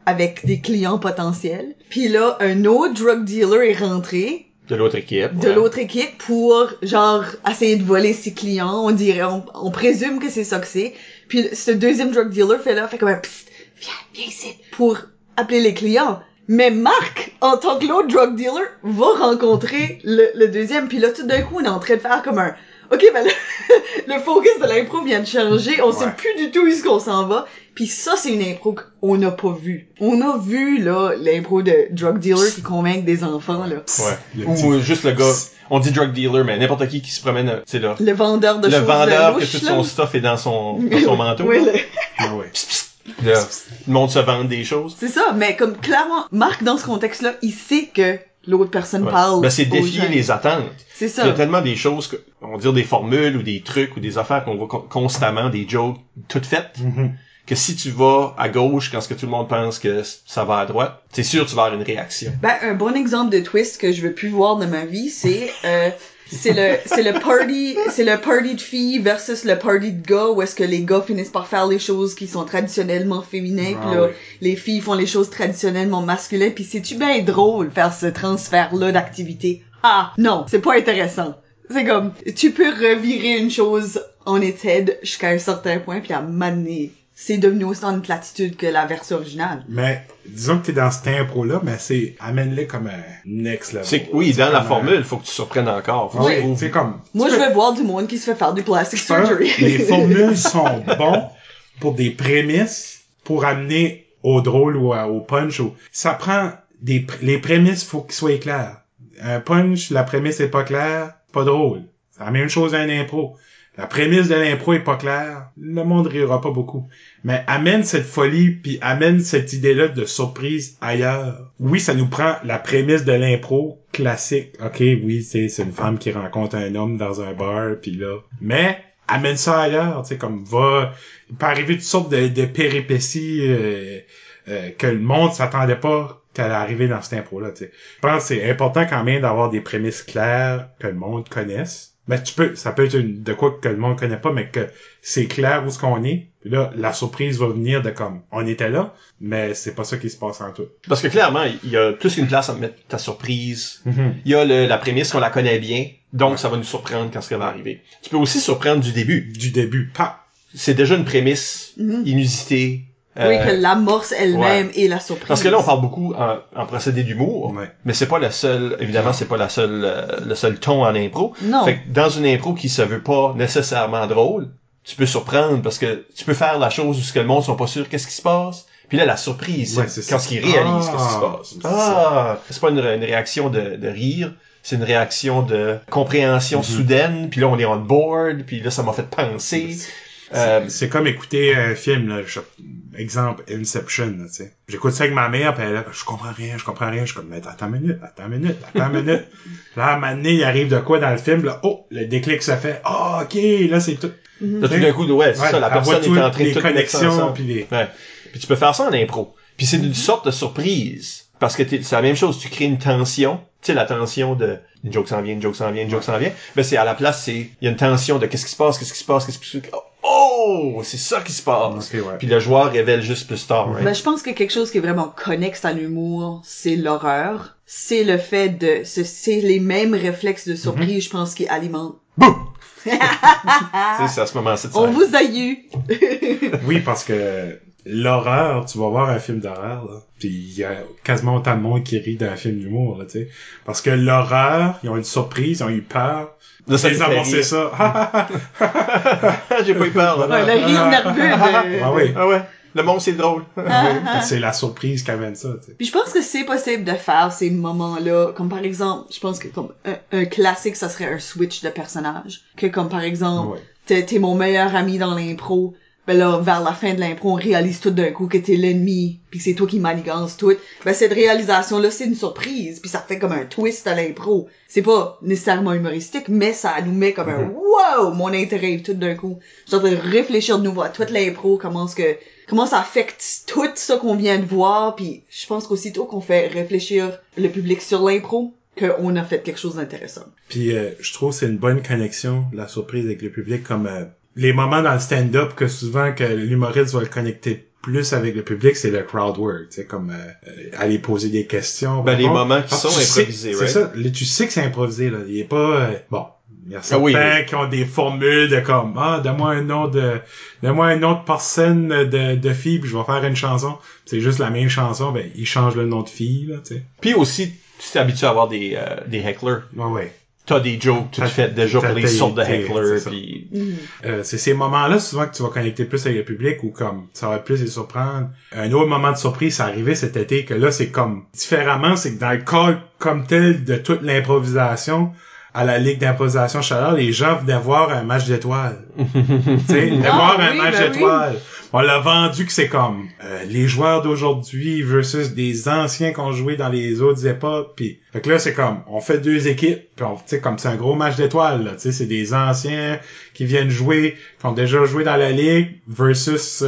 avec des clients potentiels. Puis là, un autre drug dealer est rentré de l'autre équipe. De l'autre équipe pour, genre, essayer de voler ses clients. On dirait, on présume que c'est ça que c'est. Puis ce deuxième drug dealer fait comme un psst, viens ici, pour appeler les clients. Mais Marc, en tant que l'autre drug dealer, va rencontrer le deuxième. Puis là, tout d'un coup, on est en train de faire comme un... OK, ben le focus de l'impro vient de changer. On sait plus du tout où est-ce qu'on s'en va. Puis ça, c'est une impro qu'on n'a pas vue. On a vu, là, l'impro de drug dealer qui convainc des enfants, là. Ouais. Ou juste le gars... On dit drug dealer, mais n'importe qui se promène, tu sais, là. Le vendeur de choses vendeur louches, que tout là. son stuff est dans son manteau. Oui, Là, le monde se vend des choses. C'est ça, mais comme clairement, Marc, dans ce contexte-là, il sait que l'autre personne parle. Ben, c'est défier les attentes. C'est ça. Il y a tellement des choses, on va dire des formules ou des trucs ou des affaires qu'on voit constamment, des jokes toutes faites, que si tu vas à gauche quand ce que tout le monde pense que ça va à droite, c'est sûr tu vas avoir une réaction. Ben, un bon exemple de twist que je veux plus voir de ma vie, c'est le party de filles versus le party de gars où est-ce que les gars finissent par faire les choses qui sont traditionnellement féminines puis là les filles font les choses traditionnellement masculines puis c'est-tu bien drôle faire ce transfert là d'activité? Ah non, c'est pas intéressant. C'est comme tu peux revirer une chose en étude jusqu'à un certain point puis à m'amener c'est devenu autant une platitude que la version originale. Mais disons que t'es dans cette impro-là, mais amène-le comme un next level. Oui, dans la formule, il faut que tu surprennes encore. Oui, c'est comme... Moi, je veux voir du monde qui se fait faire du plastic surgery. Les formules sont bons pour des prémices, pour amener au drôle ou au punch. Ça prend les prémices, faut qu'ils soient clairs. Un punch, la prémisse est pas claire, pas drôle. C'est la même chose à un impro. La prémisse de l'impro est pas claire, le monde rira pas beaucoup. Mais amène cette folie, puis amène cette idée-là de surprise ailleurs. Oui, ça nous prend la prémisse de l'impro classique. OK, oui, c'est une femme qui rencontre un homme dans un bar, puis là... Mais amène ça ailleurs, tu sais, comme il peut arriver toutes sortes de péripéties que le monde s'attendait pas qu'elle arriver dans cette impro-là, tu sais. Je pense que c'est important quand même d'avoir des prémices claires que le monde connaisse. Mais ça peut être de quoi que le monde connaît pas, mais que c'est clair où ce qu'on est. Puis là, la surprise va venir de comme, on était là, mais c'est pas ça qui se passe en tout. Parce que clairement, il y a plus qu'une place à mettre ta surprise. Il y a la prémisse qu'on la connaît bien, donc ça va nous surprendre quand ce qui va arriver. Tu peux aussi surprendre du début. Pa! C'est déjà une prémisse inusitée. Oui, que l'amorce elle-même est la surprise. Parce que là, on parle beaucoup en procédé d'humour, Ouais. mais c'est pas le seul, évidemment, c'est pas le seul ton en impro. Non. Fait que dans une impro qui se veut pas nécessairement drôle, tu peux surprendre parce que tu peux faire la chose où ce que le monde sont pas sûrs qu'est-ce qui se passe. Puis là, la surprise, c'est quand ils réalisent qu'est-ce qui se passe. C'est pas une réaction de rire. C'est une réaction de compréhension soudaine, puis là, on est on board, puis là, ça m'a fait penser. C'est comme écouter un film, là. Exemple, Inception, là, tu sais. J'écoute ça avec ma mère, pis elle est là, je comprends rien. Je suis comme, mais attends une minute. Là, à un moment donné, il arrive de quoi dans le film, là, le déclic se fait. Ah, ok, là, c'est tout. Là, tout d'un coup, c'est ça, la personne est en train de tout mettre ça ensemble. Puis tu peux faire ça en impro. Puis c'est une sorte de surprise. Parce que c'est la même chose, tu crées une tension. Tu sais, la tension de une joke s'en vient. Mais c'est à la place, il y a une tension de qu'est-ce qui se passe. Oh, c'est ça qui se passe. Okay, ouais. Puis le joueur révèle juste plus tard. Right? Ben, je pense que quelque chose qui est vraiment connexe à l'humour, c'est l'horreur. C'est le fait c'est les mêmes réflexes de surprise, je pense, qui alimentent. Boum! C'est à ce moment-ci de ça. On vous a eu! Oui, parce que l'horreur, tu vas voir un film d'horreur, là, pis il y a quasiment autant de monde qui rit d'un film d'humour, là, tu sais. Parce que l'horreur, ils ont une surprise, ils ont eu peur. Ils ont amorcé ça. J'ai pas eu peur, là. Ouais, le rire nerveux. Ah oui. Ah ouais. Le monde, c'est drôle. C'est la surprise qui amène ça, tu sais. Puis je pense que c'est possible de faire ces moments-là, comme par exemple, je pense que comme un classique, ça serait un switch de personnage. Que comme par exemple, t'es mon meilleur ami dans l'impro, ben là, vers la fin de l'impro, on réalise tout d'un coup que t'es l'ennemi, puis c'est toi qui manigance tout. Ben cette réalisation-là, c'est une surprise, puis ça fait comme un twist à l'impro. C'est pas nécessairement humoristique, mais ça nous met comme un wow, mon intérêt tout d'un coup. Je suis en train de réfléchir de nouveau à toute l'impro, comment ça affecte tout ça qu'on vient de voir, puis je pense qu'aussitôt qu'on fait réfléchir le public sur l'impro, qu'on a fait quelque chose d'intéressant. Puis je trouve que c'est une bonne connexion, la surprise avec le public, comme les moments dans le stand-up que souvent que l'humoriste va le connecter plus avec le public, c'est le crowd work, tu sais, comme aller poser des questions. Ben, les moments qui sont improvisés, c'est ça, tu sais que c'est improvisé, là. Il est pas... bon, il y a certains qui ont des formules de comme donne-moi un nom de personne de fille, puis je vais faire une chanson. C'est juste la même chanson, ben ils changent le nom de fille, là, tu sais. Puis aussi, tu t'es habitué à avoir des hecklers. Ouais. T'as des jokes toutes faites déjà pour les sortes de hecklers. Puis... c'est ces moments-là souvent que tu vas connecter plus avec le public ou comme ça va plus les surprendre. Un autre moment de surprise, c'est arrivé cet été que là c'est comme différemment, c'est que dans le cas comme tel de toute l'improvisation à la Ligue d'improvisation Chaleur, les gens venaient voir un match d'étoiles. Tu sais, venaient voir un match d'étoiles. On l'a vendu que c'est comme les joueurs d'aujourd'hui versus des anciens qui ont joué dans les autres époques. Puis fait que là c'est comme on fait deux équipes, puis tu sais comme c'est un gros match d'étoiles là, tu sais c'est des anciens qui viennent jouer, qui ont déjà joué dans la ligue versus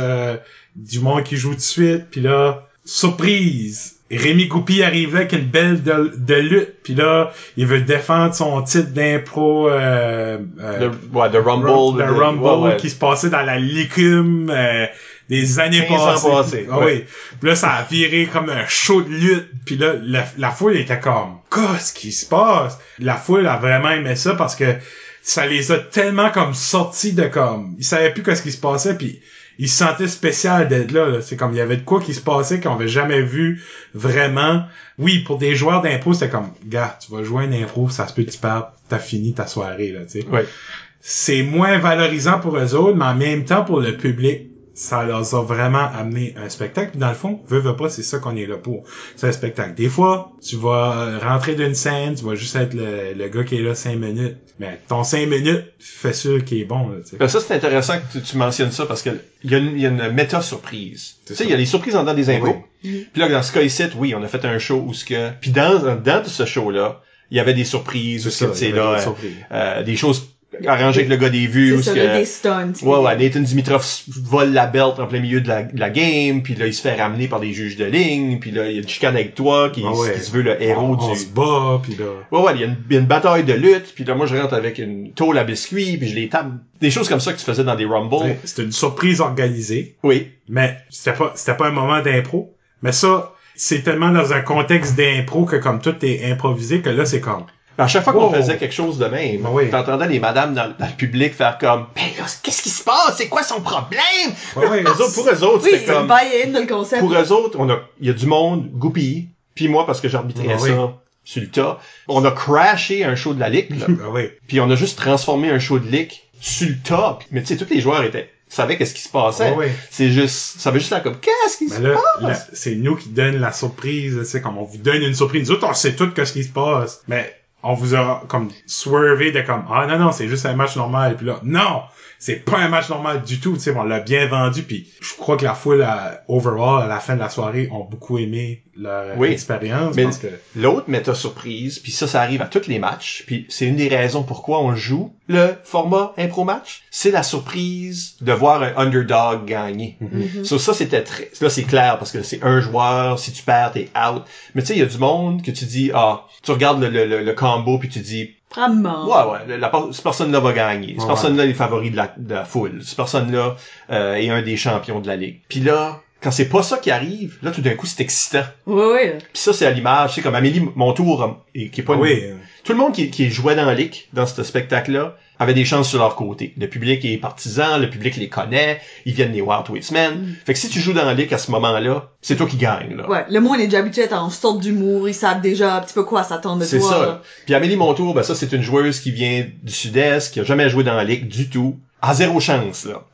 du monde qui joue tout de suite. Puis là surprise. Rémi Goupil arrive là avec une belle de lutte, puis là, il veut défendre son titre d'impro de Rumble qui se passait dans la Licume des années passées. Ah oui. Puis là, ça a viré comme un show de lutte, puis là, la foule était comme qu'est-ce qui se passe? La foule a vraiment aimé ça parce que ça les a tellement comme sortis de comme ils savaient plus qu'est-ce qui se passait, puis il se sentait spécial d'être là. C'est comme, il y avait de quoi qui se passait qu'on avait jamais vu vraiment. Oui, pour des joueurs d'impro, c'était comme, gars, tu vas jouer un impro, ça se peut que tu perds, t'as fini ta soirée, là, tu sais. Ouais. C'est moins valorisant pour eux autres, mais en même temps, pour le public, ça leur a vraiment amené un spectacle. Puis dans le fond, veux pas, c'est ça qu'on est là pour. C'est un spectacle. Des fois, tu vas rentrer d'une scène, tu vas juste être le gars qui est là 5 minutes. Mais ton 5 minutes, fais sûr qu'il est bon, là, tu sais. Ben ça, c'est intéressant que tu mentionnes ça parce que il y a une méta-surprise. Tu sais, il y a les surprises en dedans des impôts. Oui. Puis là, dans ce cas ici, oui, on a fait un show où ce que... Puis dans de ce show-là, il y avait des surprises, où ce que, tu sais, là, des choses arrangé avec le gars des vues. C'est ça, là, des stunts. Ouais, Nathan Dimitrov vole la belt en plein milieu de la game, puis là, il se fait ramener par des juges de ligne, puis là, il y a une chicane avec toi qui se veut le héros on se bat, puis là... Ouais, il y a une bataille de lutte, puis là, moi, je rentre avec une tôle à biscuits, puis je les tape. Des choses comme ça que tu faisais dans des Rumble. C'était une surprise organisée. Oui. Mais c'était pas un moment d'impro. Mais ça, c'est tellement dans un contexte d'impro que comme tout est improvisé que là, c'est comme... À chaque fois qu'on faisait quelque chose de même, t'entendais les madames dans le public faire comme « Ben là, qu'est-ce qui se passe? C'est quoi son problème? » Pour eux autres, c'était comme... buy-in dans le concept. Pour eux autres, il y a du monde goupillé, puis moi, parce que j'arbitrais ça sur le tas, on a crashé un show de la Ligue, là. Puis on a juste transformé un show de Ligue sur le tas. Mais tu sais, tous les joueurs savaient qu'est-ce qui se passait. C'est juste, ça veut juste là comme, qu'est-ce qui se passe? C'est nous qui donne la surprise, tu sais, comme on vous donne une surprise. Nous autres, on sait tout qu'est-ce qui se passe. Mais on vous a comme swervé de comme, ah non, c'est juste un match normal. Puis là, non! C'est pas un match normal du tout, tu sais, on l'a bien vendu, puis je crois que la foule, overall, à la fin de la soirée, ont beaucoup aimé leur expérience. Mais parce que... l'autre méta-surprise, puis ça arrive à tous les matchs, puis c'est une des raisons pourquoi on joue le format impro match, c'est la surprise de voir un underdog gagner. Ça, c'était très... Là, c'est clair, parce que c'est un joueur, si tu perds, t'es out. Mais tu sais, il y a du monde que tu dis, tu regardes le combo, puis tu dis... Vraiment. Ouais, cette personne-là va gagner. Cette personne-là est favori de la foule. Cette personne-là est un des champions de la Ligue. Puis là, quand c'est pas ça qui arrive, là, tout d'un coup, c'est excitant. Oui. Puis ça, c'est à l'image. Tu sais, comme Amélie Montour, qui est pas tout le monde qui jouait dans la Ligue, dans ce spectacle-là, avait des chances sur leur côté. Le public est partisan, le public les connaît, ils viennent des Wild Witsmen. Fait que si tu joues dans la Ligue à ce moment-là, c'est toi qui gagne, là. Ouais, le monde est déjà habitué à être en sorte d'humour, ils savent déjà un petit peu quoi à s'attendre de toi. C'est ça. Puis Amélie Montour, ça, c'est une joueuse qui vient du Sud-Est, qui a jamais joué dans la Ligue du tout. À zéro chance, là.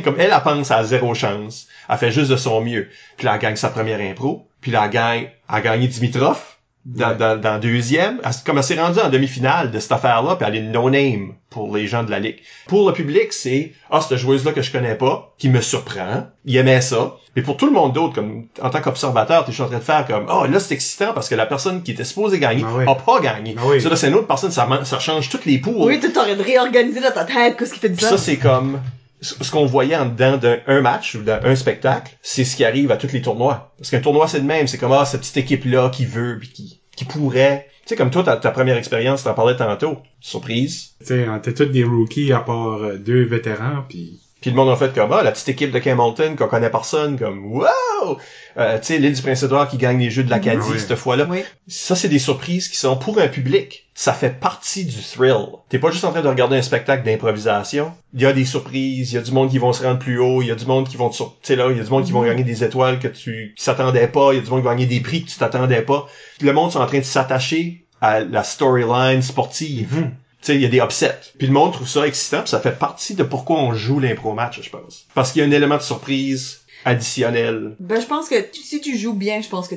Comme elle pense à zéro chance. Elle fait juste de son mieux. Puis là, elle gagne sa première impro. Puis là, elle a gagné Dimitrov. Dans deuxième, comme elle s'est rendue en demi-finale de cette affaire-là, puis elle est no-name pour les gens de la Ligue. Pour le public, c'est cette joueuse-là que je connais pas, qui me surprend, il aimait ça. Mais pour tout le monde d'autre, comme en tant qu'observateur, t'es en train de faire comme là c'est excitant parce que la personne qui était supposée gagner a pas gagné. Ça là c'est une autre personne, ça change toutes les poules. Oui, tu t'aurais de réorganiser dans ta tête qu'est-ce qui fait du ça. C'est comme ce qu'on voyait en dedans d'un match ou d'un spectacle, c'est ce qui arrive à tous les tournois. Parce qu'un tournoi, c'est le même. C'est comme, cette petite équipe-là qui veut, puis qui pourrait. Tu sais, comme toi, ta première expérience, t'en parlais tantôt. Surprise. Tu sais, on était tous des rookies à part 2 vétérans, puis le monde a fait comme, la petite équipe de Campbellton qu'on connaît personne, comme, wow! Tu sais, l'île du Prince-Édouard qui gagne les Jeux de l'Acadie cette fois-là. Oui. Ça, c'est des surprises qui sont pour un public. Ça fait partie du thrill. T'es pas juste en train de regarder un spectacle d'improvisation. Il y a des surprises, il y a du monde qui vont se rendre plus haut, il y a du monde qui vont tu sais là, il y a du monde qui vont gagner des étoiles qui s'attendaient pas, il y a du monde qui va gagner des prix que tu t'attendais pas. Le monde sont en train de s'attacher à la storyline sportive. Tu sais, il y a des upsets. Puis le monde trouve ça excitant, puis ça fait partie de pourquoi on joue l'impro match, je pense. Parce qu'il y a un élément de surprise additionnel. Je pense que si tu joues bien, je pense que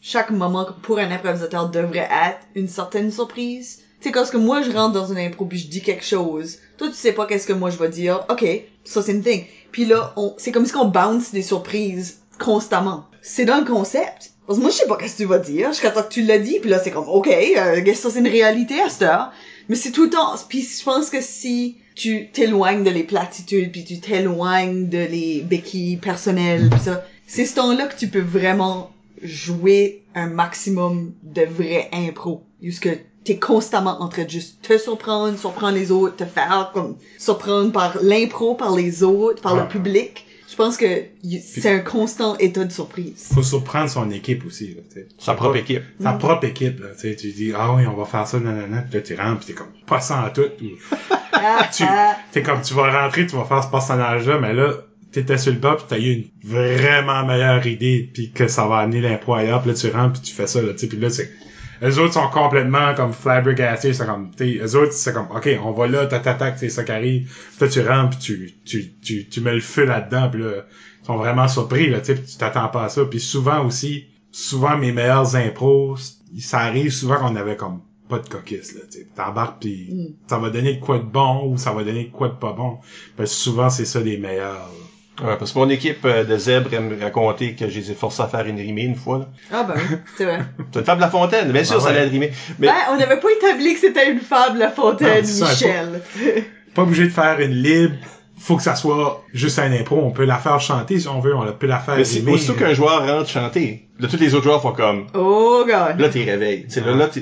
chaque moment pour un improvisateur devrait être une certaine surprise. Tu sais, quand moi je rentre dans une impro puis je dis quelque chose, toi tu sais pas qu'est-ce que moi je vais dire. OK, ça c'est une thing. Puis là, c'est comme si on bounce des surprises constamment. C'est dans le concept. Parce que moi je sais pas qu'est-ce que tu vas dire, jusqu'à temps que tu l'as dit, puis là c'est comme OK, ça c'est une réalité à cette heure. Mais c'est tout le temps, puis je pense que si tu t'éloignes de les platitudes, puis tu t'éloignes de les béquilles personnelles, pis ça, c'est ce temps-là que tu peux vraiment jouer un maximum de vrai impro. Jusque t'es constamment en train de juste te surprendre les autres, te faire comme surprendre par l'impro, par les autres, par le public. Je pense que c'est un constant état de surprise. Faut surprendre son équipe aussi, là, tu sais. Sa propre équipe. Sa propre équipe, là, tu sais. Tu dis, oui, on va faire ça, nanana, pis là, tu rentres pis t'es comme, pas ça en tout. T'es comme, tu vas rentrer, tu vas faire ce personnage-là, mais là, t'étais sur le bas pis t'as eu une vraiment meilleure idée pis que ça va amener l'impro ailleurs pis là tu rentres pis tu fais ça, là, tu sais, pis là c'est, eux autres sont complètement comme flabbergastés, c'est comme, eux autres c'est comme, ok, on va là, t'attaques, c'est ça qui arrive, pis là tu rentres pis tu mets le feu là-dedans pis là, ils sont vraiment surpris, là, tu sais, pis tu t'attends pas à ça, pis souvent mes meilleurs impros, ça arrive souvent qu'on avait comme pas de coquisse, là, tu sais. T'embarques pis ça va donner de quoi de bon ou ça va donner de quoi de pas bon. Parce que souvent, c'est ça les meilleurs, là. Ouais, parce que mon équipe de zèbres aime me raconter que je les ai forcés à faire une rimée une fois, là. Ah ben oui, c'est vrai. C'est une fable La Fontaine, bien sûr, ça allait être rimé. Mais... Ben, on n'avait pas établi que c'était une fable La Fontaine, Non, Michel. Pas obligé de faire une libre. Faut que ça soit juste un impro. On peut la faire chanter si on veut. On peut la faire mais c'est rimer. aussitôt qu'un joueur rentre chanter, là, tous les autres joueurs font comme... Oh god. Là, t'es réveillé.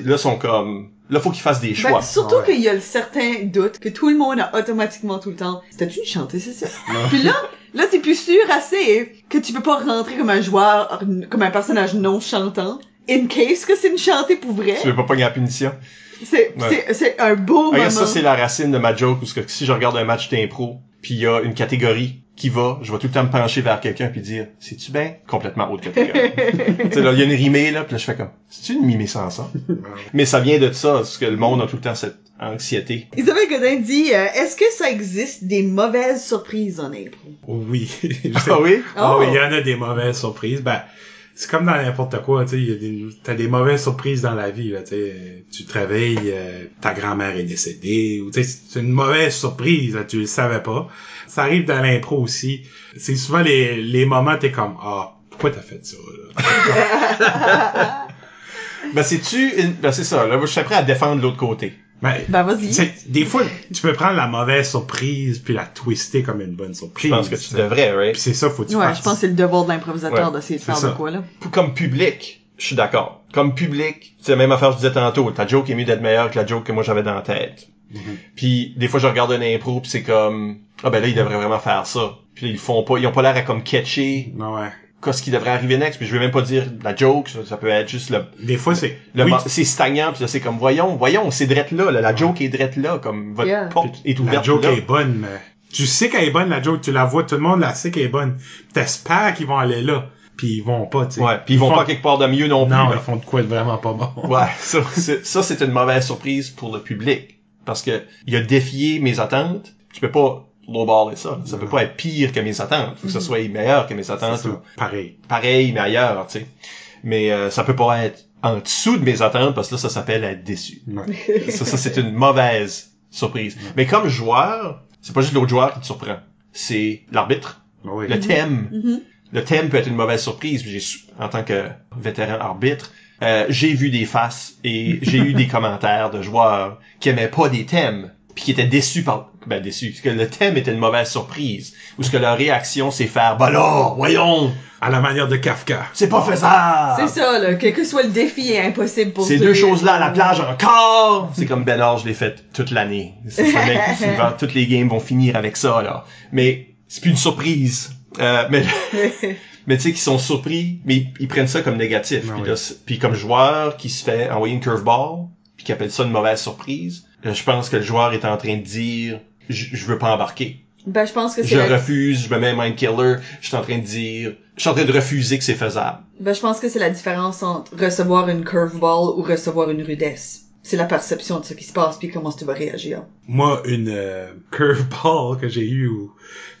Là, sont comme... Là, faut qu'ils fassent des choix. Ben, surtout qu'il y a le certain doute que tout le monde a automatiquement tout le temps. C'était-tu une chantée, c'est ça? Puis là, t'es plus sûr assez que tu peux pas rentrer comme un joueur, comme un personnage non chantant, in case que c'est une chantée pour vrai. Tu veux pas pogner la punition. C'est un beau moment. Ça, c'est la racine de ma joke, parce que si je regarde un match d'impro, puis il y a une catégorie qui va, je vais tout le temps me pencher vers quelqu'un puis dire, c'est-tu bien? Complètement autre catégorie. Tu sais, là, il y a une rimée, là, puis là, je fais comme, c'est-tu une mimée sans ça? Mais ça vient de ça, parce que le monde a tout le temps cette anxiété. Isabelle Godin dit, est-ce que ça existe des mauvaises surprises en impro? Oui. Ah oui? Ah oui, il y en a des mauvaises surprises. Ben, c'est comme dans n'importe quoi, tu sais, t'as des mauvaises surprises dans la vie, là, tu sais. Tu te réveilles, ta grand-mère est décédée, ou tu sais, c'est une mauvaise surprise, là, tu le savais pas. Ça arrive dans l'impro aussi. C'est souvent les moments, t'es comme, pourquoi t'as fait ça, là? Ben, c'est ça, là, je suis prêt à défendre l'autre côté. Ben vas-y. Des fois, tu peux prendre la mauvaise surprise puis la twister comme une bonne surprise. Je pense que tu devrais, right? Puis c'est ça, faut que tu Ouais, fasses. je pense que c'est le devoir de l'improvisateur d'essayer de faire de quoi, là. Comme public, je suis d'accord. Comme public, c'est la même affaire que je disais tantôt. Ta joke est mieux d'être meilleure que la joke que moi j'avais dans la tête. Puis des fois, je regarde un impro pis c'est comme, ben là, ils devraient vraiment faire ça. Puis là, ils font pas, ils ont pas l'air à comme catcher. Non, ouais. Qu'est-ce qui devrait arriver next, puis je vais même pas dire la joke, ça peut être juste Des fois, c'est... c'est stagnant, puis là, c'est comme, voyons, c'est drette là, la joke est drette là, comme, votre porte est ouverte. La joke là. est bonne, mais... Tu sais qu'elle est bonne, la joke, tu la vois, tout le monde la sait qu'elle est bonne. T'espères qu'ils vont aller là, puis ils vont pas, tu sais. Ouais, puis ils vont pas quelque part de mieux non plus. Non, là. ils font de quoi de vraiment pas bon. Ouais, ça, c'est une mauvaise surprise pour le public, parce que il a défié mes attentes, tu peux pas lowballer ça. Ça peut pas être pire que mes attentes. Faut que ça soit meilleur que mes attentes. Ou pareil, mais ailleurs, tu sais. Mais ça peut pas être en dessous de mes attentes, parce que là, ça s'appelle être déçu. Ouais. Ça, c'est une mauvaise surprise. Mais comme joueur, c'est pas juste l'autre joueur qui te surprend. C'est l'arbitre. Oui. Le thème. Le thème peut être une mauvaise surprise. En tant que vétéran arbitre, j'ai vu des faces et j'ai eu des commentaires de joueurs qui aimaient pas des thèmes, puis qui étaient déçus parce que le thème était une mauvaise surprise, ou ce que leur réaction c'est faire, bah là, voyons! À la manière de Kafka. C'est pas faisable! C'est ça, là, quel que soit le défi est impossible pour ces deux choses-là à la plage encore! C'est comme Ben je l'ai fait toute l'année. Toutes les games vont finir avec ça, là. Mais c'est plus une surprise. Mais tu sais, qu'ils sont surpris, mais ils prennent ça comme négatif. Puis comme joueur qui se fait envoyer une curveball, puis qui appelle ça une mauvaise surprise, je pense que le joueur est en train de dire je veux pas embarquer. Ben je pense que je refuse, je me mets mind killer, je suis en train de refuser que c'est faisable. Ben je pense que c'est la différence entre recevoir une curveball ou recevoir une rudesse. C'est la perception de ce qui se passe puis comment tu vas réagir. Moi, une curveball que j'ai eue,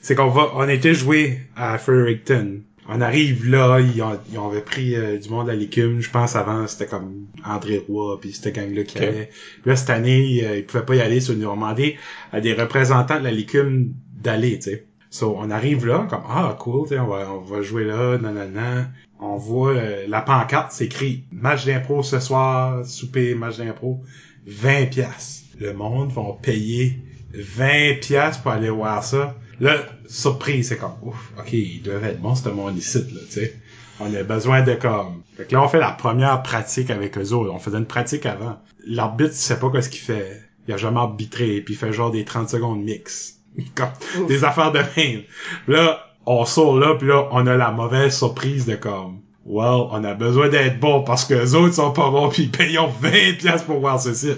c'est on était joué à Fredericton. On arrive là, ils avaient pris du monde à l'écume, je pense avant c'était comme André Roy puis cette gang-là qui allait. Puis là cette année, ils pouvaient pas y aller, ils ont demandé à des représentants de la l'écume d'aller, tu sais. So on arrive là comme cool, tu sais, on va jouer là, nanana. On voit la pancarte, c'est écrit match d'impro ce soir, souper, match d'impro, 20$. Le monde vont payer 20$ pour aller voir ça. Là, surprise, c'est comme, ouf, ok, ils doivent être bons, ce monde ici, là, tu sais. On a besoin de comme... Fait que là, on fait la première pratique avec eux autres. On faisait une pratique avant. L'arbitre, sait pas ce qu'il fait. Il a jamais arbitré, puis il fait genre des 30 secondes mix. Comme, des affaires de même. Là, on sort là, puis là, on a la mauvaise surprise de comme, well, on a besoin d'être bons parce que les autres sont pas bons, puis ils payons 20$ pour voir ceci.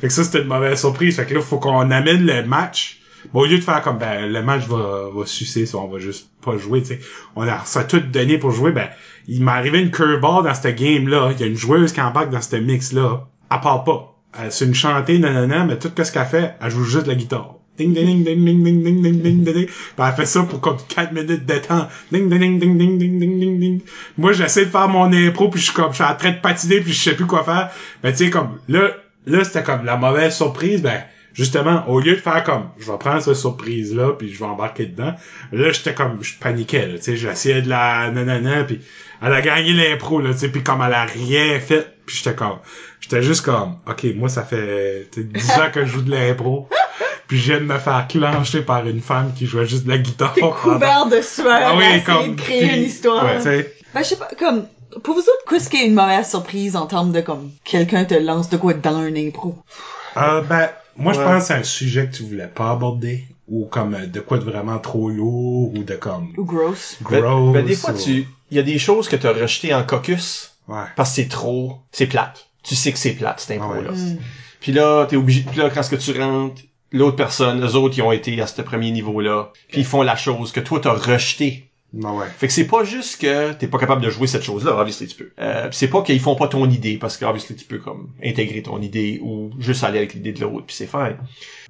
Fait que ça, c'était une mauvaise surprise. Fait que là, faut qu'on amène le match Bon, au lieu de faire comme, ben, le match va sucer, on va juste pas jouer, tu sais. On a ça tout donné pour jouer, ben, il m'est arrivé une curveball dans cette game-là. Il y a une joueuse qui embarque dans ce mix-là. Elle parle pas. C'est une chantée, nanana, mais tout ce qu'elle fait, elle joue juste de la guitare. Ding, ding, ding, ding, ding, ding, ding, ding, ding. Ben, elle fait ça pour comme 4 minutes de temps. Ding, ding, ding, ding, ding, ding, ding, ding, ding. Moi, j'essaie de faire mon impro, puis je suis en train de patiner, puis je sais plus quoi faire. Ben, tu sais, comme, là, c'était comme la mauvaise surprise, ben, justement, au lieu de faire comme, je vais prendre cette surprise-là, puis je vais embarquer dedans, là, j'étais comme, je paniquais, là, tu sais, j'essayais de la nanana, puis elle a gagné l'impro, là, tu sais, puis comme elle a rien fait, puis j'étais juste comme, ok, moi, ça fait 10 ans que je joue de l'impro, puis je viens de me faire clencher par une femme qui jouait juste de la guitare. T'es couvert de sueur, ah oui, de créer une histoire. Ouais, tu sais. Ben, je sais pas, comme, pour vous autres, qu'est-ce qui est une mauvaise surprise en termes de, comme, quelqu'un te lance de quoi dans un impro? Ben, moi, je pense que c'est un sujet que tu voulais pas aborder, ou comme de quoi de vraiment trop lourd, ou de comme... Ou gross. Ben, des fois, il y a des choses que t'as rejetées en caucus, ouais. parce que c'est plate. Tu sais que c'est plate, cette impro-là. Ouais. Puis là, t'es obligé, puis là, quand ce que tu rentres, l'autre personne, eux autres, ils ont été à ce premier niveau-là, puis ils font la chose que toi, t'as rejetée. Ouais. Fait que c'est pas juste que t'es pas capable de jouer cette chose-là, obviously tu peux. C'est pas qu'ils font pas ton idée, parce que obviously tu peux comme intégrer ton idée ou juste aller avec l'idée de l'autre, puis c'est fine.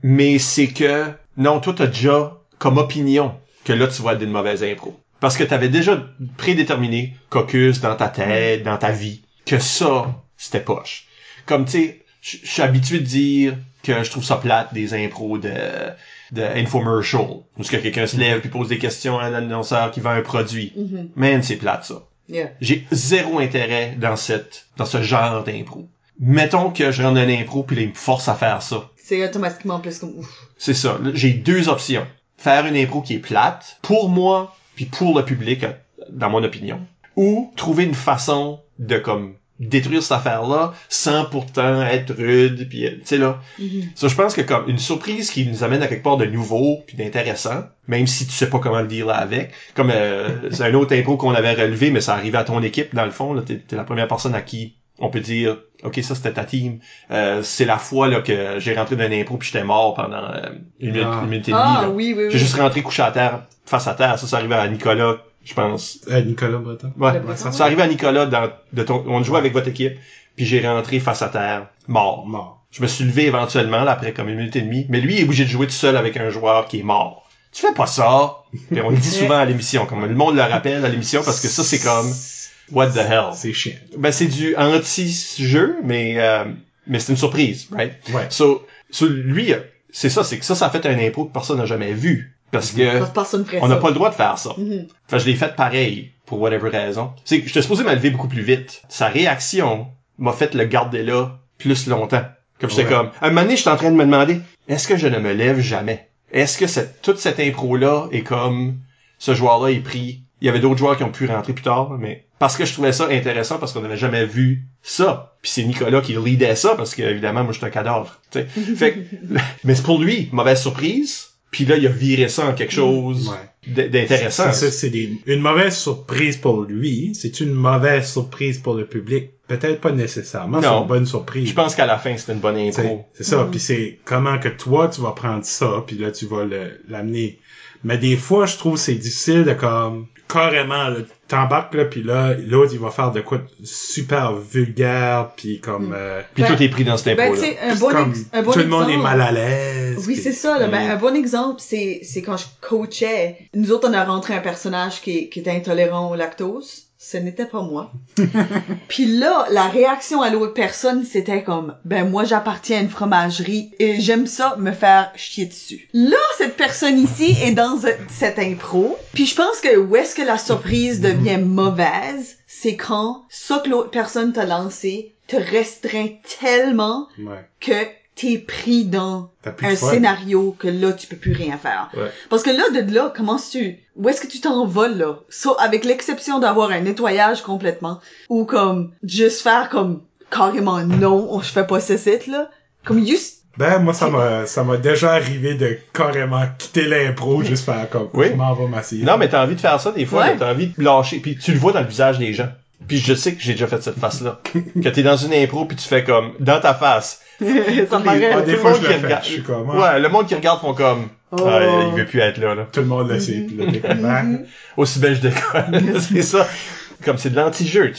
Mais c'est que, non, toi t'as déjà comme opinion que là tu vas être d'une mauvaise impro. Parce que t'avais déjà prédéterminé, caucus dans ta tête, dans ta vie, que ça, c'était poche. Comme tu sais, je suis habitué de dire que je trouve ça plate des impros de infomercial, où ce que quelqu'un se lève puis pose des questions à un annonceur qui vend un produit. Mm-hmm. Man, c'est plate, ça. Yeah. J'ai zéro intérêt dans ce genre d'impro. Mettons que je rentre dans un impro puis là, il me force à faire ça. C'est automatiquement plus comme ouf. C'est ça. Là, j'ai deux options. Faire une impro qui est plate, pour moi, puis pour le public, dans mon opinion. Ou trouver une façon de, comme, détruire cette affaire-là sans pourtant être rude, puis tu sais là. Mm-hmm. Ça, je pense que comme une surprise qui nous amène à quelque part de nouveau puis d'intéressant, même si tu sais pas comment le dire là avec. Comme c'est un autre impro qu'on avait relevé, mais ça arrivait à ton équipe dans le fond. Là, t'es la première personne à qui on peut dire, ok, ça c'était ta team. C'est la fois là que j'ai rentré dans un impro puis j'étais mort pendant une minute et demie. Ah là. oui. J'ai juste rentré couché à terre, face à terre. Ça arrivait à Nicolas. Je pense. Nicolas Breton. Ouais. Breton. Ça arrivait à Nicolas on jouait avec votre équipe, puis j'ai rentré face à terre, mort. Je me suis levé éventuellement, là, après comme une minute et demie, mais lui, il est obligé de jouer tout seul avec un joueur qui est mort. Tu fais pas ça! Puis on le dit souvent à l'émission, comme le monde le rappelle à l'émission, parce que ça, c'est comme, what the hell? C'est chiant. Ben, c'est du anti-jeu, mais c'est une surprise, right? Ouais. So lui, c'est ça a fait un impro que personne n'a jamais vu. Parce que Personne ferait on n'a ça. pas le droit de faire ça. Mm-hmm. Fait que je l'ai fait pareil, pour whatever raison. C'est que j'étais supposé m'élever beaucoup plus vite. Sa réaction m'a fait le garder là plus longtemps. Comme j'étais comme, à un moment donné, j'étais en train de me demander, est-ce que je ne me lève jamais? Est-ce que toute cette impro-là est comme, ce joueur-là est pris, il y avait d'autres joueurs qui ont pu rentrer plus tard, mais parce que je trouvais ça intéressant, parce qu'on n'avait jamais vu ça. Puis c'est Nicolas qui leadait ça, parce que évidemment, moi, j'étais un cadavre. Fait que, mais c'est pour lui, mauvaise surprise. Puis là, il a viré ça en quelque chose d'intéressant. C'est une mauvaise surprise pour lui. C'est une mauvaise surprise pour le public. Peut-être pas nécessairement. C'est une bonne surprise. Je pense qu'à la fin, c'est une bonne impro. C'est ça. Puis c'est comment que toi, tu vas prendre ça, puis là, tu vas l'amener. Mais des fois, je trouve que c'est difficile de comme carrément, là, t'embarques là, puis là, l'autre, il va faire de quoi de super vulgaire, puis comme... Puis tout est pris dans cette impro-là. Un bon tout le monde est mal à l'aise. Oui, pis... c'est ça. Là. Ben, un bon exemple, c'est quand je coachais. Nous autres, on a rentré un personnage qui était intolérant au lactose. Ce n'était pas moi. Puis là, la réaction à l'autre personne, c'était comme, ben moi j'appartiens à une fromagerie et j'aime ça me faire chier dessus. Là, cette personne ici est dans cette impro. Puis je pense que où est-ce que la surprise devient mauvaise, c'est quand ça que l'autre personne t'a lancé te restreint tellement que t'es pris dans un scénario que là, tu peux plus rien faire. Ouais. Parce que là, où est-ce que tu t'envoles, là? So, avec l'exception d'avoir un nettoyage complètement, ou comme, juste faire comme, carrément non, je fais pas ce site, là. Comme, juste... Ben, moi, ça m'a déjà arrivé de carrément quitter l'impro, juste faire comme, je m'en vais m'asseoir. Non, mais t'as envie de faire ça, des fois, ouais. T'as envie de lâcher, puis tu le vois dans le visage des gens. Puis je sais que j'ai déjà fait cette face-là. Que t'es dans une impro puis tu fais comme, dans ta face. Ça me paraît. Des fois, je le fais. Je suis comme, Ouais, le monde qui regarde font comme, il veut plus être là. Tout le monde le sait. Puis là, t'es comme, Aussi bien je déconne. C'est ça. Comme c'est de l'anti-jeu,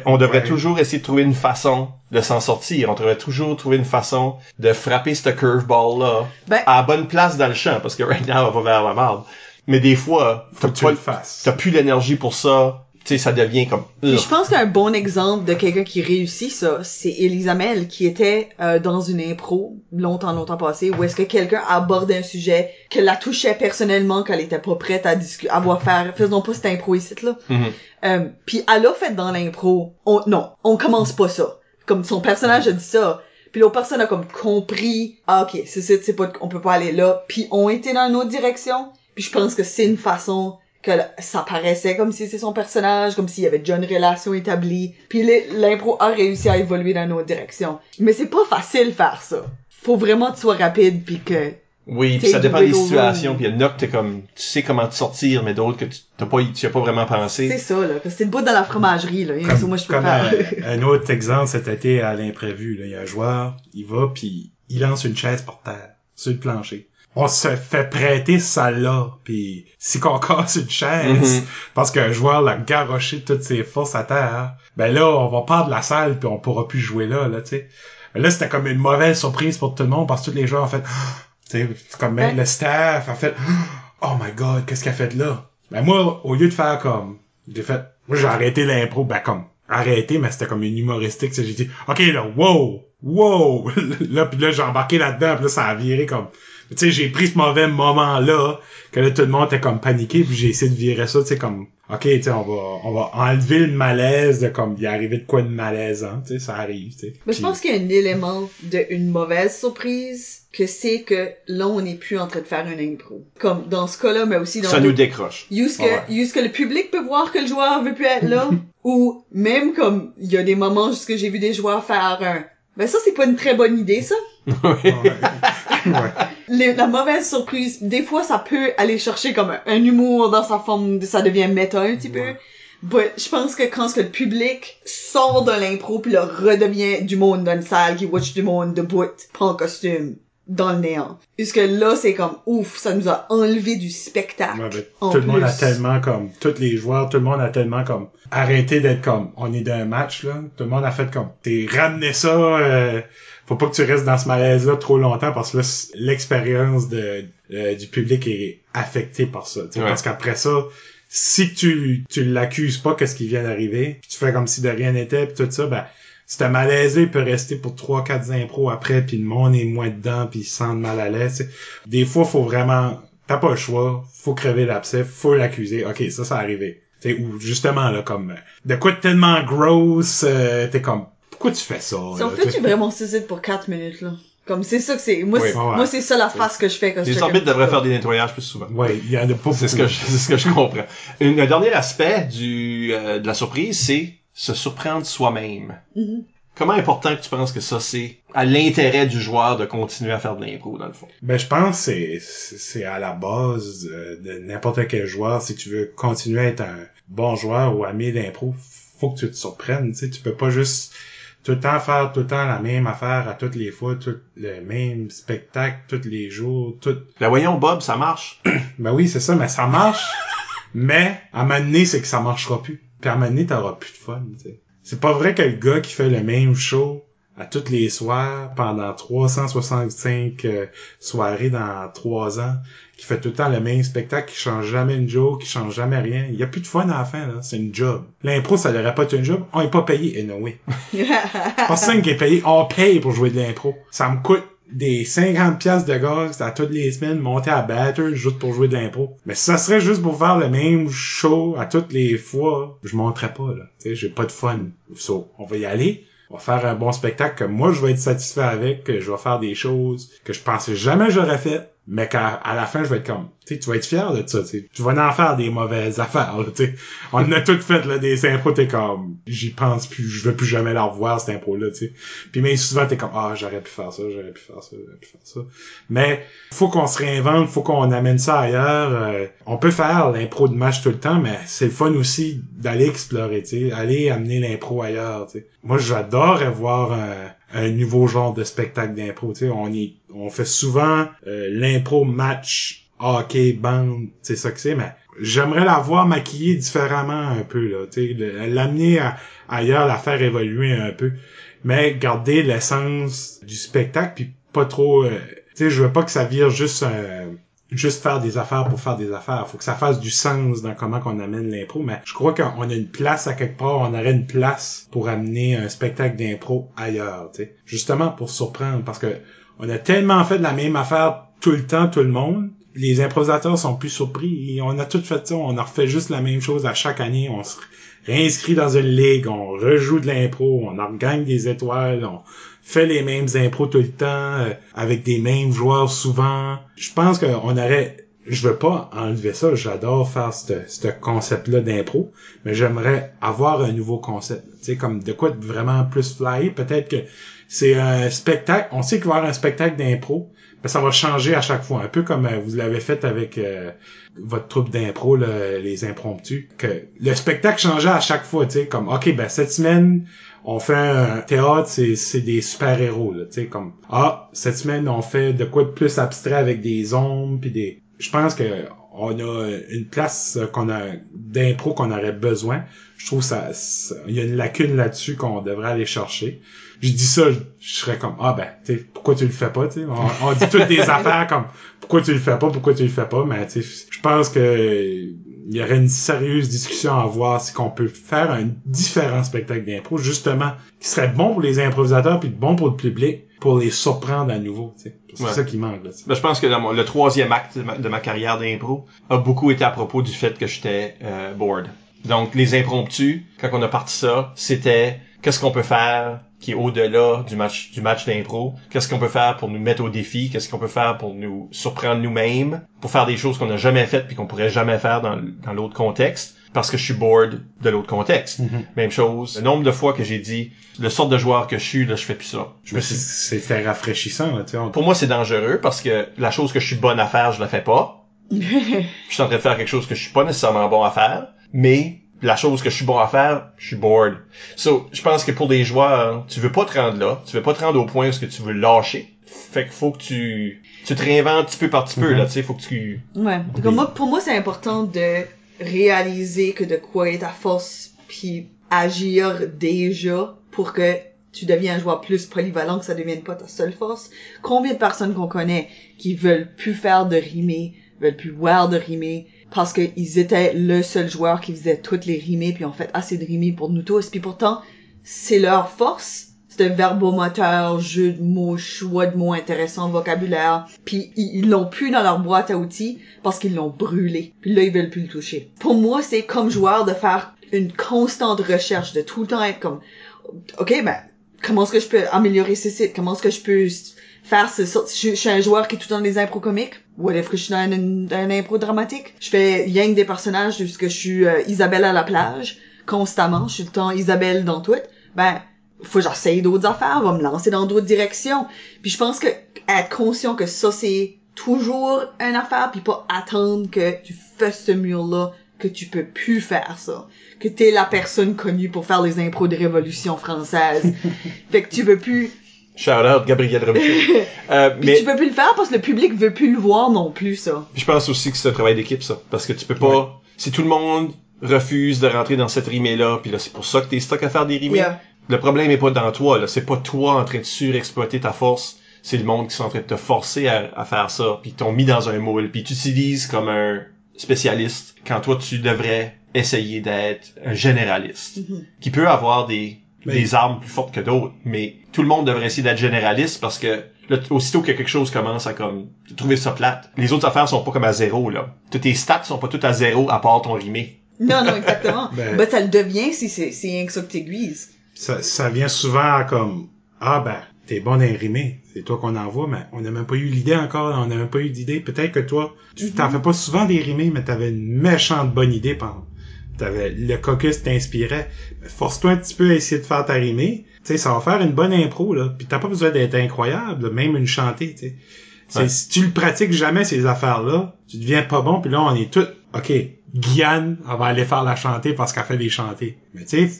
on devrait toujours essayer de trouver une façon de s'en sortir. On devrait toujours trouver une façon de frapper ce curveball-là à la bonne place dans le champ, parce que right now, on va vers la marde. Mais des fois, t'as plus l'énergie pour ça. Tu sais, ça devient comme... Puis je pense qu'un bon exemple de quelqu'un qui réussit ça, c'est Elisa Mel, qui était dans une impro longtemps passé, où est-ce que quelqu'un aborde un sujet que la touchait personnellement, qu'elle était pas prête à discuter, faisons pas cette impro ici, là. Mm-hmm. Puis elle a fait dans l'impro, on commence pas ça. Comme son personnage a dit ça. Puis l'autre personne a comme compris, ok, c'est pas, on peut pas aller là. Puis on était dans une autre direction. Puis je pense que c'est une façon que ça paraissait comme si c'est son personnage, comme s'il y avait déjà une relation établie. Puis l'impro a réussi à évoluer dans une autre direction. Mais c'est pas facile faire ça. Faut vraiment que tu sois rapide puis que... Oui, pis ça dépend des situations, pis il y en a que t'es comme, tu sais comment te sortir, mais d'autres que tu as pas vraiment pensé. C'est ça, là. Parce que c'est une bout dans la fromagerie, là. Moi, je peux comme faire. un autre exemple cet été à l'imprévu, là. Il y a un joueur, il va pis il lance une chaise par terre, sur le plancher. On se fait prêter ça là, puis si qu'on casse une chaise, parce qu'un joueur l'a garoché toutes ses forces à terre, ben là, on va perdre la salle puis on pourra plus jouer là, tu sais. Là, c'était comme une mauvaise surprise pour tout le monde parce que tous les joueurs ont fait, tu sais, comme même le staff a fait, oh my god, qu'est-ce qu'il a fait là? Ben moi, au lieu de faire comme, moi j'ai arrêté l'impro, arrêté, mais c'était comme une humoristique, j'ai dit, ok là, wow, là puis là j'ai embarqué là-dedans, puis là ça a viré comme, tu sais, j'ai pris ce mauvais moment-là, que là, tout le monde était comme paniqué, puis j'ai essayé de virer ça, tu sais, comme, ok, tu sais, on va enlever le malaise de comme, il est arrivé de quoi de malaisant, tu sais, ça arrive, tu sais. Mais je pense qu'il y a un élément d'une mauvaise surprise, que c'est que là, on n'est plus en train de faire une impro. Comme, dans ce cas-là, mais aussi dans... Ça nous décroche. Est-ce que le public peut voir que le joueur veut plus être là? Ou même comme, il y a des moments jusque j'ai vu des joueurs faire ben ça, c'est pas une très bonne idée, ça. La mauvaise surprise, des fois, ça peut aller chercher comme un humour dans sa forme, ça devient méta un petit peu. But je pense que quand le public sort de l'impro puis là redevient du monde dans une salle qui watch du monde debout, pas en costume, dans le néant. Puisque là, c'est comme, ouf, ça nous a enlevé du spectacle. Tout le monde a tellement comme, tous les joueurs, tout le monde a tellement comme, arrêté d'être comme, on est d'un match, là. Tout le monde a fait comme, t'es ramené ça, faut pas que tu restes dans ce malaise-là trop longtemps parce que là, l'expérience du public est affectée par ça. Parce qu'après ça, si tu l'accuses pas qu'est-ce qui vient d'arriver, tu fais comme si de rien n'était pis tout ça, ben, ce malaise-là, il peut rester pour 3-4 impros après, puis le monde est moins dedans, puis ils se sentent mal à l'aise. T'sais. Des fois, faut vraiment... T'as pas le choix, faut crever l'abcès, faut l'accuser. OK, ça a arrivé. T'sais, ou justement, là, comme... De quoi de tellement gross, t'es comme... Pourquoi tu fais ça? Si on fait-tu vraiment suicide pour 4 minutes, là? Comme, c'est ça que c'est... Moi, moi c'est ça la face que je fais quand je fais... Les arbitres devraient faire des nettoyages plus souvent. Oui, il y en a pas. C'est ce que je comprends. Un dernier aspect de la surprise, c'est se surprendre soi-même. Mm-hmm. Comment important que tu penses que ça, c'est à l'intérêt du joueur de continuer à faire de l'impro, dans le fond? Ben, je pense que c'est à la base de n'importe quel joueur. Si tu veux continuer à être un bon joueur ou ami d'impro, faut que tu te surprennes. Tu sais, tu peux pas juste tout le temps faire tout le temps la même affaire à toutes les fois, tout le même spectacle, tous les jours, tout... Ben voyons, Bob, ça marche. Ben oui, c'est ça, mais ça marche. Mais, à un moment donné, c'est que ça marchera plus. Puis à un moment donné, t'auras plus de fun, tu sais. C'est pas vrai que le gars qui fait le même show à tous les soirs pendant 365 soirées dans 3 ans, qui fait tout le temps le même spectacle, qui change jamais une joke, qui change jamais rien. Il y a plus de fun à la fin, là. C'est une job. L'impro, ça devrait pas être une job. On est pas payé, anyway. Personne qui est payé, on paye pour jouer de l'impro. Ça me coûte des 50$ de gaz à toutes les semaines, monter à Batter juste pour jouer de l'impro. Mais si ça serait juste pour faire le même show à toutes les fois, je monterais pas, là. Tu sais, j'ai pas de fun. So, on va y aller. On va faire un bon spectacle que moi, je vais être satisfait avec, que je vais faire des choses que je pensais jamais j'aurais fait. mais qu'à la fin, je vais être comme, tu sais, tu vas être fier de ça, tu sais. Tu vas en faire des mauvaises affaires, là, tu sais. On a toutes fait, là, des impros, t'es comme, j'y pense plus, je veux plus jamais la revoir, cette impro-là, tu sais. Puis mais souvent, t'es comme, j'aurais pu faire ça. Mais, faut qu'on se réinvente, faut qu'on amène ça ailleurs. On peut faire l'impro de match tout le temps, mais c'est le fun aussi d'aller explorer, tu sais, aller amener l'impro ailleurs, tu sais. Moi, j'adore voir un nouveau genre de spectacle d'impro, tu sais. On fait souvent l'impro match hockey, bande, c'est ça que c'est, mais j'aimerais la voir maquillée différemment un peu, là, tu sais, l'amener ailleurs, la faire évoluer un peu, mais garder l'essence du spectacle, puis pas trop, tu sais, je veux pas que ça vire juste faire des affaires pour faire des affaires. Faut que ça fasse du sens dans comment qu'on amène l'impro, mais je crois qu'on a une place à quelque part, on aurait une place pour amener un spectacle d'impro ailleurs, tu sais. Justement pour surprendre, parce que on a tellement fait de la même affaire tout le temps, tout le monde. Les improvisateurs sont plus surpris et on a tout fait ça, on a refait juste la même chose à chaque année, on se réinscrit dans une ligue, on rejoue de l'impro, on en gagne des étoiles, on fait les mêmes impros tout le temps, avec des mêmes joueurs souvent. Je pense qu'on aurait, je veux pas enlever ça, j'adore faire ce concept-là d'impro, mais j'aimerais avoir un nouveau concept, tu sais, comme de quoi vraiment plus fly, peut-être que c'est un spectacle, on sait qu'il va y avoir un spectacle d'impro, mais ça va changer à chaque fois, un peu comme vous l'avez fait avec votre troupe d'impro, les impromptus, que le spectacle changeait à chaque fois, tu sais, comme ok, ben cette semaine on fait un théâtre, c'est des super-héros, là, tu sais, comme cette semaine on fait de quoi de plus abstrait avec des ombres puis des, je pense que on a une place d'impro qu'on aurait besoin. Je trouve ça il y a une lacune là-dessus qu'on devrait aller chercher. Je dis ça, je serais comme tu sais, pourquoi tu le fais pas, tu sais, on dit toutes des affaires comme pourquoi tu le fais pas, mais tu sais, je pense que il y aurait une sérieuse discussion à avoir si qu'on peut faire un différent spectacle d'impro, justement, qui serait bon pour les improvisateurs puis bon pour le public, pour les surprendre à nouveau, tu sais. C'est ça qui manque, là. Ben, je pense que le troisième acte de ma carrière d'impro a beaucoup été à propos du fait que j'étais bored. Donc, les impromptus, quand on a parti ça, c'était qu'est-ce qu'on peut faire qui est au-delà du match d'impro, qu'est-ce qu'on peut faire pour nous mettre au défi, qu'est-ce qu'on peut faire pour nous surprendre nous-mêmes, pour faire des choses qu'on n'a jamais faites puis qu'on pourrait jamais faire dans l'autre contexte, parce que je suis bored de l'autre contexte. Mm-hmm. Même chose. Le nombre de fois que j'ai dit, le sorte de joueur que je suis, là, je fais plus ça. C'était rafraîchissant, là, tu sais. Pour moi, c'est dangereux parce que la chose que je suis bonne à faire, je la fais pas. Je suis en train de faire quelque chose que je suis pas nécessairement bon à faire, mais la chose que je suis bon à faire, je suis bored. So, je pense que pour des joueurs, tu veux pas te rendre là, tu veux pas te rendre au point où est-ce que tu veux lâcher. Fait qu'il faut que tu te réinventes petit peu par petit peu, là, tu sais, faut que tu... Ouais. Donc, pour moi, c'est important de réaliser que de quoi est ta force, puis agir déjà pour que tu deviens un joueur plus polyvalent, que ça devienne pas ta seule force. Combien de personnes qu'on connaît qui veulent plus faire de rimer, veulent plus voir de rimer, parce qu'ils étaient le seul joueur qui faisait toutes les rimées, puis ont fait assez de rimées pour nous tous, puis pourtant, c'est leur force. C'est un verbomoteur, jeu de mots, choix de mots intéressants, vocabulaire, puis ils l'ont plus dans leur boîte à outils parce qu'ils l'ont brûlé, puis là, ils veulent plus le toucher. Pour moi, c'est comme joueur de faire une constante recherche, de tout le temps être comme, ok, ben, comment est-ce que je peux améliorer ce site? Comment est-ce que je peux faire ce sort? Je suis un joueur qui est tout dans les impros comiques. What if que je suis dans un impro dramatique? Je fais yang des personnages puisque je suis Isabelle à la plage, constamment. Je suis tout le temps Isabelle dans tout. Ben, faut que j'essaye d'autres affaires, va me lancer dans d'autres directions. Puis je pense que être conscient que ça, c'est toujours une affaire, puis pas attendre que tu fasses ce mur-là, que tu peux plus faire ça. Que t'es la personne connue pour faire les impros de Révolution française. Fait que tu veux plus... Shout out Gabriel Robichaud. Mais tu peux plus le faire parce que le public veut plus le voir non plus, ça. Puis je pense aussi que c'est un travail d'équipe, ça. Parce que tu peux pas... Ouais. Si tout le monde refuse de rentrer dans cette rimée-là, puis là, c'est pour ça que t'es stuck à faire des rimées. Yeah. Le problème est pas dans toi, là. C'est pas toi en train de surexploiter ta force. C'est le monde qui sont en train de te forcer à faire ça, puis t'ont mis dans un moule, puis t'utilises comme un spécialiste quand toi, tu devrais essayer d'être un généraliste. Mm-hmm. Qui peut avoir des armes plus fortes que d'autres, mais tout le monde devrait essayer d'être généraliste parce que là, aussitôt que quelque chose commence à comme trouver ça plate, les autres affaires sont pas comme à zéro, là. Toutes tes stats sont pas toutes à zéro à part ton rimé. Non, exactement. Ça le devient si c'est rien que ça que t'aiguises. Ça vient souvent comme, t'es bon dans les rimés. C'est toi qu'on envoie, mais on n'a même pas eu l'idée encore, on n'a même pas eu d'idée. Peut-être que toi, tu t'en fais pas souvent des rimés, mais t'avais une méchante bonne idée pendant. Le caucus t'inspirait. Force-toi un petit peu à essayer de faire ta rimée. Tu sais, ça va faire une bonne impro, là. Puis t'as pas besoin d'être incroyable, là, même une chantée, tu sais. Ouais. Si tu le pratiques jamais, ces affaires-là, tu deviens pas bon, puis là, on est tous, OK, Guyane, on va aller faire la chantée parce qu'elle fait des chantées. Mais tu sais,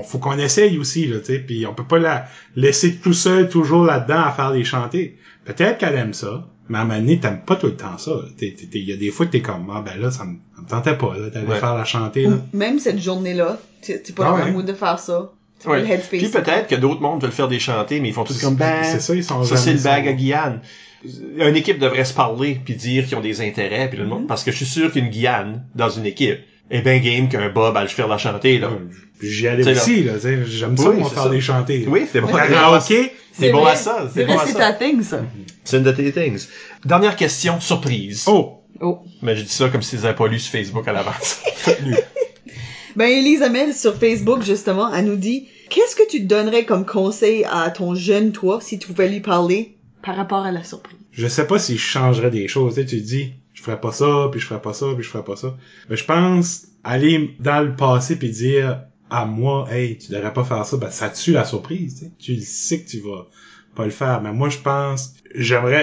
faut qu'on essaye aussi, là, tu sais, puis on peut pas la laisser tout seul, toujours là-dedans, à faire des chantées. Peut-être qu'elle aime ça, mais à un moment donné, t'aimes pas tout le temps ça. Il y a des fois que t'es comme, ah ben là, ça me tentait pas, là, d'aller faire la chantée, là. Même cette journée-là, t'es pas dans le mood de faire ça. C'est pas le headspace. Puis peut-être que d'autres mondes veulent faire des chantées, mais ils font tout comme, c'est ça, ils sont ça c'est le bag à ça. Guyane. Une équipe devrait se parler puis dire qu'ils ont des intérêts puis le monde, parce que je suis sûr qu'une Guyane dans une équipe est bien game qu'un Bob à le faire la chanter, là. J'y allais aussi, là, tu sais, j'aime ça, on va faire des chantées. Oui, c'est bon. Karaoké, c'est bon vrai. à ça. C'est vrai, c'est ta thing, ça. C'est une de tes things. Dernière question, surprise. Oh! Mais je dis ça comme si ils avaient pas lu sur Facebook à l'avance. Ben, Elise Amel, sur Facebook, justement, elle nous dit, qu'est-ce que tu te donnerais comme conseil à ton jeune toi si tu pouvais lui parler par rapport à la surprise? Je sais pas si je changerais des choses, tu sais, tu te dis, je ferais pas ça, puis je ferais pas ça, puis je ferais pas ça. Mais je pense, aller dans le passé puis dire à moi, hey, tu devrais pas faire ça, ben, ça tue la surprise, tu sais. Tu le sais que tu vas pas le faire. Mais moi, je pense,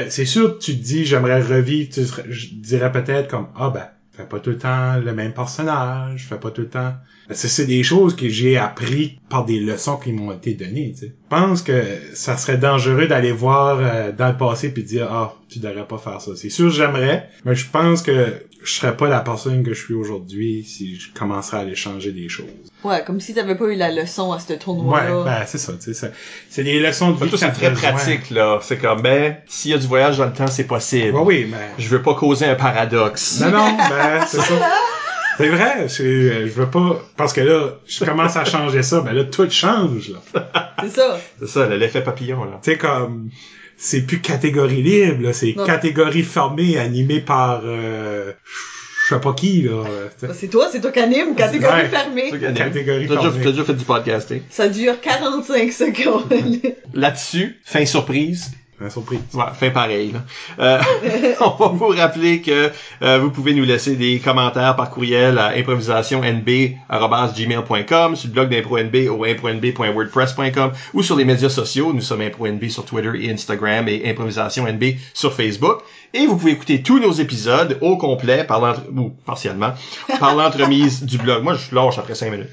c'est sûr que tu te dis, j'aimerais revivre, je dirais peut-être comme, ah ben, fais pas tout le temps le même personnage, fais pas tout le temps. C'est des choses que j'ai appris par des leçons qui m'ont été données, tu sais. Je pense que ça serait dangereux d'aller voir dans le passé puis dire, ah, tu devrais pas faire ça. C'est sûr, j'aimerais, mais je pense que je serais pas la personne que je suis aujourd'hui si je commencerais à aller changer des choses. Ouais, comme si t'avais pas eu la leçon à ce tournoi-là. Ouais, ben, c'est ça, tu sais. C'est des leçons de vie. Tout c'est très pratique, là. C'est comme, ben, s'il y a du voyage dans le temps, c'est possible. Ouais, oui, mais... Je veux pas causer un paradoxe. Non, ben, c'est ça. C'est vrai, je veux pas, parce que là, je commence à changer ça, ben là, tout change, là. C'est ça. C'est ça, l'effet papillon, là. Tu sais, comme, c'est plus catégorie libre, là, c'est catégorie fermée, animée par, je sais pas qui, là. C'est toi qui anime, catégorie fermée. Catégorie fermée. T'as déjà fait du podcasting. Ça dure 45 secondes. Là-dessus, fin surprise. Surprise. Ouais, fin pareil, là. On va vous rappeler que vous pouvez nous laisser des commentaires par courriel à improvisationnb@gmail.com, sur le blog d'ImproNB au impronb.wordpress.com ou sur les médias sociaux. Nous sommes ImproNB sur Twitter et Instagram et ImprovisationNB sur Facebook. Et vous pouvez écouter tous nos épisodes au complet ou partiellement par l'entremise du blog. Moi, je lâche après 5 minutes.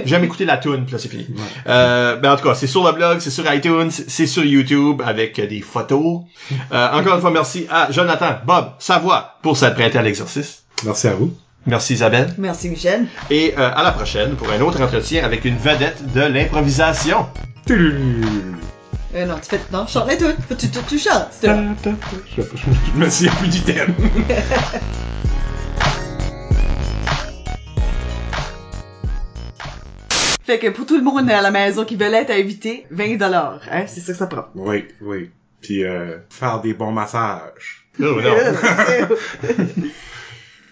J'aime écouter la toune, puis là, c'est fini. Ben, en tout cas, c'est sur le blog, c'est sur iTunes, c'est sur YouTube avec des photos. Encore une fois, merci à Jonathan, Bob, Savoie pour s'être prêté à l'exercice. Merci à vous. Merci Isabelle. Merci Michel. Et à la prochaine pour un autre entretien avec une vedette de l'improvisation. Non, non, chante les toutes. Faut que tu chantes. Je me souviens plus du thème. Fait que pour tout le monde à la maison qui veut être invité, $20, hein, c'est ça que ça prend. Oui. Puis faire des bons massages. Oh, non.